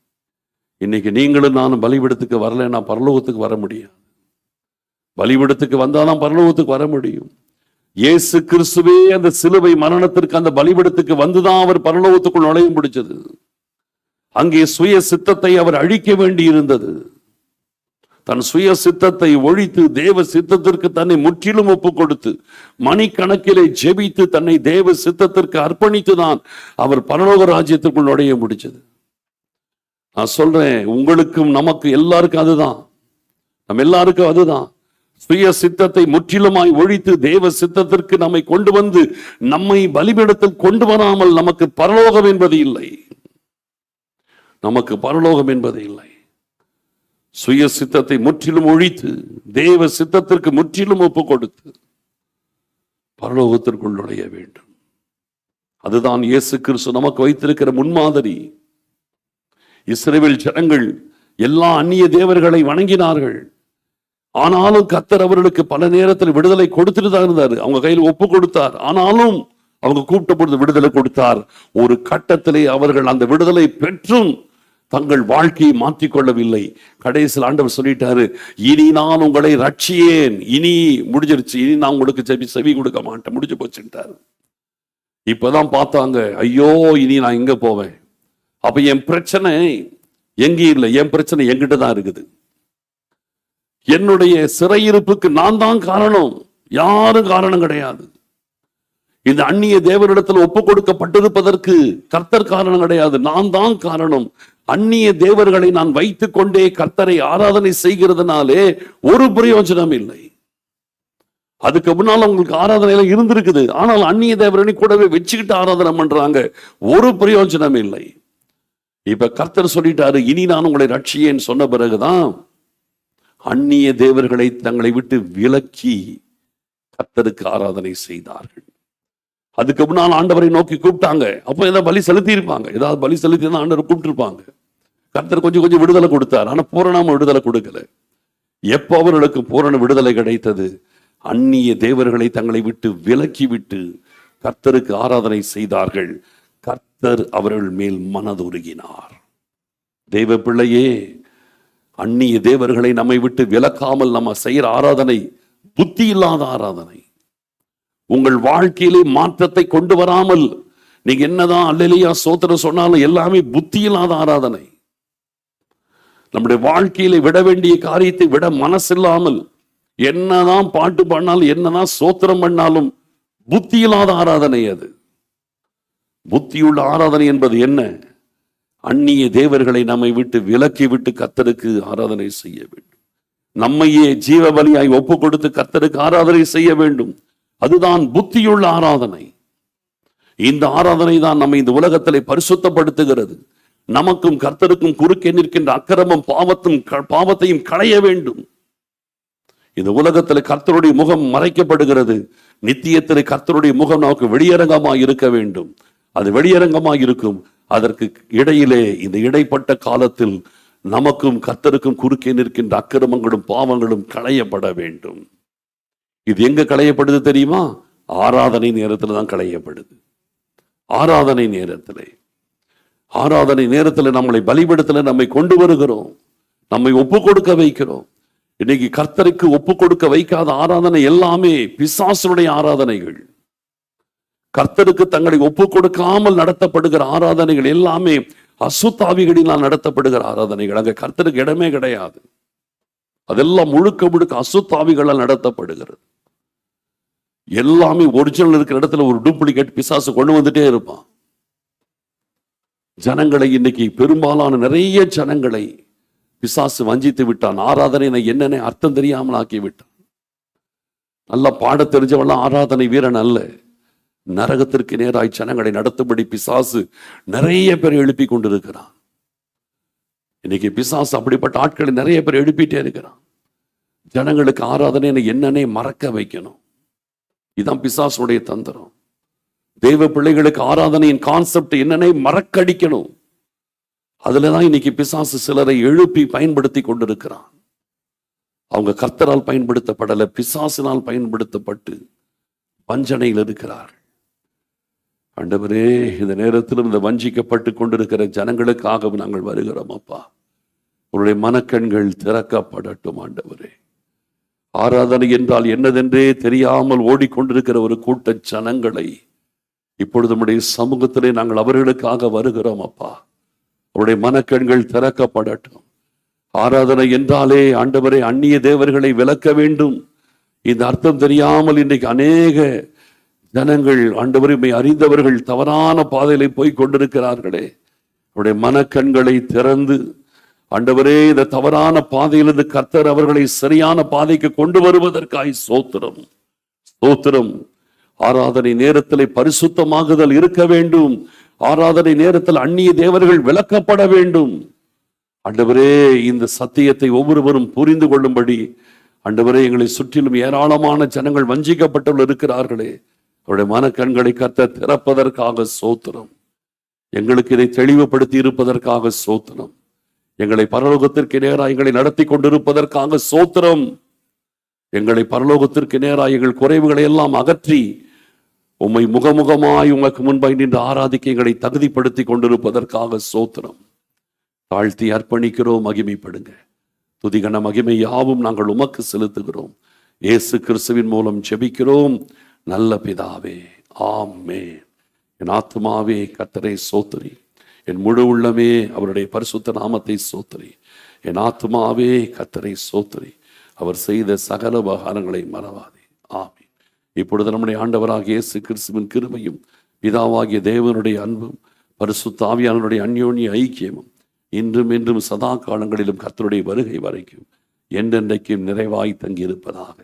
இன்னைக்கு நீங்களும் நானும் பலிபீடத்துக்கு வரலைன்னா பரலோகத்துக்கு வர முடியாது. பலிபீடத்துக்கு வந்தாதான் பரலோகத்துக்கு வர முடியும். இயேசு கிறிஸ்துவே அந்த சிலுவை மரணத்திற்கு அந்த பலிபீடத்துக்கு வந்துதான் அவர் பரலோகத்துக்குள் நுழைய முடிச்சது. அங்கே சுய சித்தத்தை அவர் அழிக்க வேண்டி இருந்தது. தன் சுய சித்தத்தை ஒழித்து தேவ சித்தத்திற்கு தன்னை முற்றிலும் ஒப்பு கொடுத்து மணிக்கணக்கிலே ஜெபித்து தன்னை தேவ சித்தத்திற்கு அர்ப்பணித்துதான் அவர் பரலோக ராஜ்யத்திற்குள் நுழைய முடிச்சது. நான் சொல்றேன், உங்களுக்கும் நமக்கு எல்லாருக்கும் அதுதான். நம்ம எல்லாருக்கும் அதுதான். சுய சித்தத்தை முற்றிலுமாய் ஒழித்து தேவ சித்தத்திற்கு நம்மை கொண்டு வந்து நம்மை பலிபீடத்தில் கொண்டு வராமல் நமக்கு பரலோகம் என்பது இல்லை. நமக்கு பரலோகம் என்பது இல்லை. சுய சித்தத்தை முற்றிலும் ஒழித்து தேவ சித்தத்திற்கு முற்றிலும் ஒப்பு கொடுத்து பரலோகத்திற்குள் நுழைய வேண்டும். அதுதான் இயேசு கிறிஸ்து நமக்கு வைத்திருக்கிற முன்மாதிரி. இஸ்ரவேல் ஜனங்கள் எல்லா அந்நிய தேவர்களை வணங்கினார்கள். ஆனாலும் கர்த்தர் அவர்களுக்கு பல நேரத்தில் விடுதலை கொடுத்துட்டு தான் இருந்தார். அவங்க கையில் ஒப்பு கொடுத்தார். ஆனாலும் அவங்க கூப்பிட்ட பொழுது விடுதலை கொடுத்தார். ஒரு கட்டத்திலே அவர்கள் அந்த விடுதலை பெற்றும் தங்கள் வாழ்க்கையை மாற்றிக்கொள்ளவில்லை. கடைசியில் ஆண்டவர் சொல்லிட்டாரு, இனி நான் உங்களை ரட்சியேன். இனி முடிஞ்சிருச்சு, இனி நான் உங்களுக்கு செவி கொடுக்க மாட்டேன், முடிஞ்சு போச்சுட்டாரு. இப்பதான் பார்த்தாங்க, ஐயோ இனி நான் எங்க போவேன்? அப்ப என் பிரச்சனை எங்கேயும் இல்லை, என் பிரச்சனை என்கிட்ட தான் இருக்குது. என்னுடைய சிறையிருப்புக்கு நான் தான் காரணம், யாரும் காரணம் கிடையாது. இந்த அந்நிய தேவரிடத்தில் ஒப்பு கொடுக்கப்பட்டிருப்பதற்கு கர்த்தர் காரணம் கிடையாது, நான் தான் காரணம். அந்நிய தேவர்களை நான் வைத்துக் கொண்டே கர்த்தரை ஆராதனை செய்கிறதுனாலே ஒரு பிரயோஜனம் இல்லை. அதுக்கு முன்னால் உங்களுக்கு ஆராதனையில இருந்திருக்குது, ஆனால் அந்நிய தேவரை கூடவே வச்சுக்கிட்டு ஆராதனை பண்றாங்க, ஒரு பிரயோஜனம் இல்லை. இப்ப கர்த்தர் சொல்லிட்டாரு, இனி நான் உங்களை ரட்சியேன்னு சொன்ன பிறகுதான் அந்நிய தேவர்களை தங்களை விட்டு விலக்கி கர்த்தருக்கு ஆராதனை செய்தார்கள். அதுக்கு முன்னால் ஆண்டவரை நோக்கி கூப்பிட்டாங்க. அப்போ ஏதாவது பலி செலுத்தி இருப்பாங்க, ஏதாவது பலி செலுத்தி தான் ஆண்டவர் கூப்பிட்டு இருப்பாங்க. கர்த்தர் கொஞ்சம் கொஞ்சம் விடுதலை கொடுத்தார், ஆனா பூரணமா விடுதலை கொடுக்கல. எப்போ அவர்களுக்கு பூரண விடுதலை கிடைத்தது? அந்நிய தேவர்களை தங்களை விட்டு விலக்கி விட்டு கர்த்தருக்கு ஆராதனை செய்தார்கள். கர்த்தர் அவர்கள் மேல் மனதுருகினார். தேவ பிள்ளையே, அந்நிய தேவர்களை நம்மை விட்டு விலக்காமல் நம்ம செய்யற ஆராதனை புத்தி இல்லாத ஆராதனை. உங்கள் வாழ்க்கையிலே மாற்றத்தை கொண்டு வராமல் நீங்க என்னதான் அல்லேலூயா ஸ்தோத்திரம் சொன்னாலும் எல்லாமே புத்தி இல்லாத ஆராதனை. நம்முடைய வாழ்க்கையில விட வேண்டிய காரியத்தை விட மனசில்லாமல் என்னதான் பாட்டு பண்ணாலும் என்னதான் ஸ்தோத்திரம் பண்ணாலும் புத்தி இல்லாத ஆராதனை அது. புத்தியுள்ள ஆராதனை என்பது என்ன? அந்நிய தேவர்களை நம்மை விட்டு விலக்கி விட்டு கர்த்தருக்கு ஆராதனை செய்ய வேண்டும். நம்மையே ஜீவ பலியாய் ஒப்பு கொடுத்து கர்த்தருக்கு ஆராதனை செய்ய வேண்டும். அதுதான் புத்தியுள்ள ஆராதனை. இந்த ஆராதனை தான் நம்மை இந்த உலகத்திலே பரிசுத்தப்படுத்துகிறது. நமக்கும் கர்த்தருக்கும் குறுக்கே நிற்கின்ற அக்கிரமம் பாவத்தையும் களைய வேண்டும். இந்த உலகத்தில் கர்த்தருடைய முகம் மறைக்கப்படுகிறது. நித்தியத்தில் கர்த்தருடைய முகம் நமக்கு வெளியரங்கமாய் இருக்க வேண்டும். அது வெளியரங்கமாய் இருக்கும். அதற்கு இடையிலே இந்த இடைப்பட்ட காலத்தில் நமக்கும் கர்த்தருக்கும் குறுக்கே நிற்கின்ற அக்கிரமங்களும் பாவங்களும் களையப்பட வேண்டும். இது எங்க களையப்படுது தெரியுமா? ஆராதனை நேரத்தில் தான் களையப்படுது. ஆராதனை நேரத்தில் நம்மளை பலிபீடத்தில் நம்மை கொண்டு வருகிறோம், நம்மை ஒப்பு கொடுக்க வைக்கிறோம். இன்னைக்கு கர்த்தருக்கு ஒப்பு கொடுக்க வைக்காத ஆராதனை எல்லாமே பிசாசுடைய ஆராதனைகள். கர்த்தருக்கு தங்களை ஒப்பு கொடுக்காமல் நடத்தப்படுகிற ஆராதனைகள் எல்லாமே அசுத்தாவிகளினால் நடத்தப்படுகிற ஆராதனைகள். அங்க கர்த்தருக்கு இடமே கிடையாது. அதெல்லாம் முழுக்க அசுத்தாவிகளால் நடத்தப்படுகிறது. எல்லாமே ஒரிஜினல் இருக்கிற இடத்துல ஒரு டூப்ளிகேட் பிசாசு கொண்டு வந்துட்டே இருப்பான். ஜனங்களை இன்னைக்கு பெரும்பாலான நிறைய ஜனங்களை பிசாசு வஞ்சித்து விட்டான். ஆராதனை என்னன்னு அர்த்தம் தெரியாமல் ஆக்கி விட்டான். நல்லா பாட தெரிஞ்சவெல்லாம் ஆராதனை வீரன் அல்ல. நரகத்திற்கு நேராய் ஜனங்களை நடத்தும்படி பிசாசு நிறைய பேர் எழுப்பி கொண்டிருக்கிறான். இன்னைக்கு பிசாசு அப்படிப்பட்ட ஆட்களை நிறைய பேர் எழுப்பிட்டே இருக்கிறான். ஜனங்களுக்கு ஆராதனை என்னன்னே மறக்க வைக்கணும். இதுதான் பிசாசுடைய தந்திரம். தெய்வ பிள்ளைகளுக்கு ஆராதனையின் கான்செப்ட் என்னன்னே மறக்கடிக்கணும். அதுலதான் இன்னைக்கு பிசாசு சிலரை எழுப்பி பயன்படுத்தி கொண்டிருக்கிறான். அவங்க கர்த்தரால் பயன்படுத்தப்படல, பிசாசினால் பயன்படுத்தப்பட்டு வஞ்சனையில் இருக்கிறார். ஆண்டவரே, இந்த நேரத்திலும் இந்த வஞ்சிக்கப்பட்டு கொண்டிருக்கிற ஜனங்களுக்காக நாங்கள் வருகிறோம் அப்பா. உங்களுடைய மனக்கண்கள் திறக்கப்படட்டும் ஆண்டவரே. ஆராதனை என்றால் என்னதென்றே தெரியாமல் ஓடிக்கொண்டிருக்கிற ஒரு கூட்ட ஜனங்களை இப்பொழுது நம்முடைய சமூகத்திலே நாங்கள் அவர்களுக்காக வருகிறோம் அப்பா. அவருடைய மனக்கண்கள் திறக்கப்படட்டும். ஆராதனை என்றாலே ஆண்டவரே அந்நிய தேவர்களை விலக்க வேண்டும். இந்த அர்த்தம் தெரியாமல் இன்றைக்கு அநேக ஜனங்கள் ஆண்டவரை அறிந்தவர்கள் தவறான பாதையிலே போய் கொண்டிருக்கிறார்களே. அவருடைய மனக்கண்களை திறந்து ஆண்டவரே, இந்த தவறான பாதையிலிருந்து கர்த்தர் அவர்களை சரியான பாதைக்கு கொண்டு வருவதற்காய் ஸ்தோத்திரம், ஸ்தோத்திரம். ஆராதனை நேரத்திலே பரிசுத்தமாகுதல் இருக்க வேண்டும். ஆராதனை நேரத்தில் அந்நிய தேவர்கள் விலக்கப்பட வேண்டும். ஆண்டவரே, இந்த சத்தியத்தை ஒவ்வொருவரும் புரிந்து கொள்ளும்படி ஆண்டவரே, எங்களை சுற்றிலும் ஏராளமான ஜனங்கள் வஞ்சிக்கப்பட்டு இருக்கிறார்களே, அவருடைய மனக்கண்களை கர்த்தர் திறப்பதற்காக ஸ்தோத்திரம். எங்களுக்கு இதை தெளிவுபடுத்தி இருப்பதற்காக ஸ்தோத்திரம். எங்களை பரலோகத்திற்கு நேராக எங்களை நடத்தி கொண்டிருப்பதற்காக ஸ்தோத்திரம். எங்களை பரலோகத்திற்கு நேராக எங்கள் குறைவுகளை எல்லாம் அகற்றி உம்மை முகமுகமாய் உமக்கு முன்பாய் நின்று ஆராதிக்க எங்களை தகுதிப்படுத்தி கொண்டிருப்பதற்காக ஸ்தோத்திரம். தாழ்த்தி அர்ப்பணிக்கிறோம். மகிமைப்படுங்க. துதிகன மகிமை யாவும் நாங்கள் உமக்கு செலுத்துகிறோம். இயேசு கிறிஸ்துவின் மூலம் ஜெபிக்கிறோம் நல்ல பிதாவே, ஆமென். என் ஆத்துமாவே கர்த்தரை ஸ்தோத்திரி, என் முழு உள்ளமே அவருடைய பரிசுத்த நாமத்தை ஸ்தோத்திரி. என் ஆத்துமாவே கர்த்தரை ஸ்தோத்திரி, அவர் செய்த சகல உபகாரங்களை மறவாதே. ஆமென். இப்பொழுது நம்முடைய ஆண்டவராகிய இயேசு கிறிஸ்துவின் கிருபையும் பிதாவாகிய தேவனுடைய அன்பும் பரிசுத்த ஆவியானவருடைய அந்யோன்ய ஐக்கியமும் இன்றும் என்றும் சதா காலங்களிலும் கர்த்தருடைய வருகை வரைக்கும் என்றென்றைக்கும் நிறைவாய் தங்கி இருப்பதாக.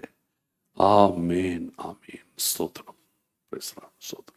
ஆமென், ஆமென். ஸ்தோத்திரம். ஸ்தோத்திரம்.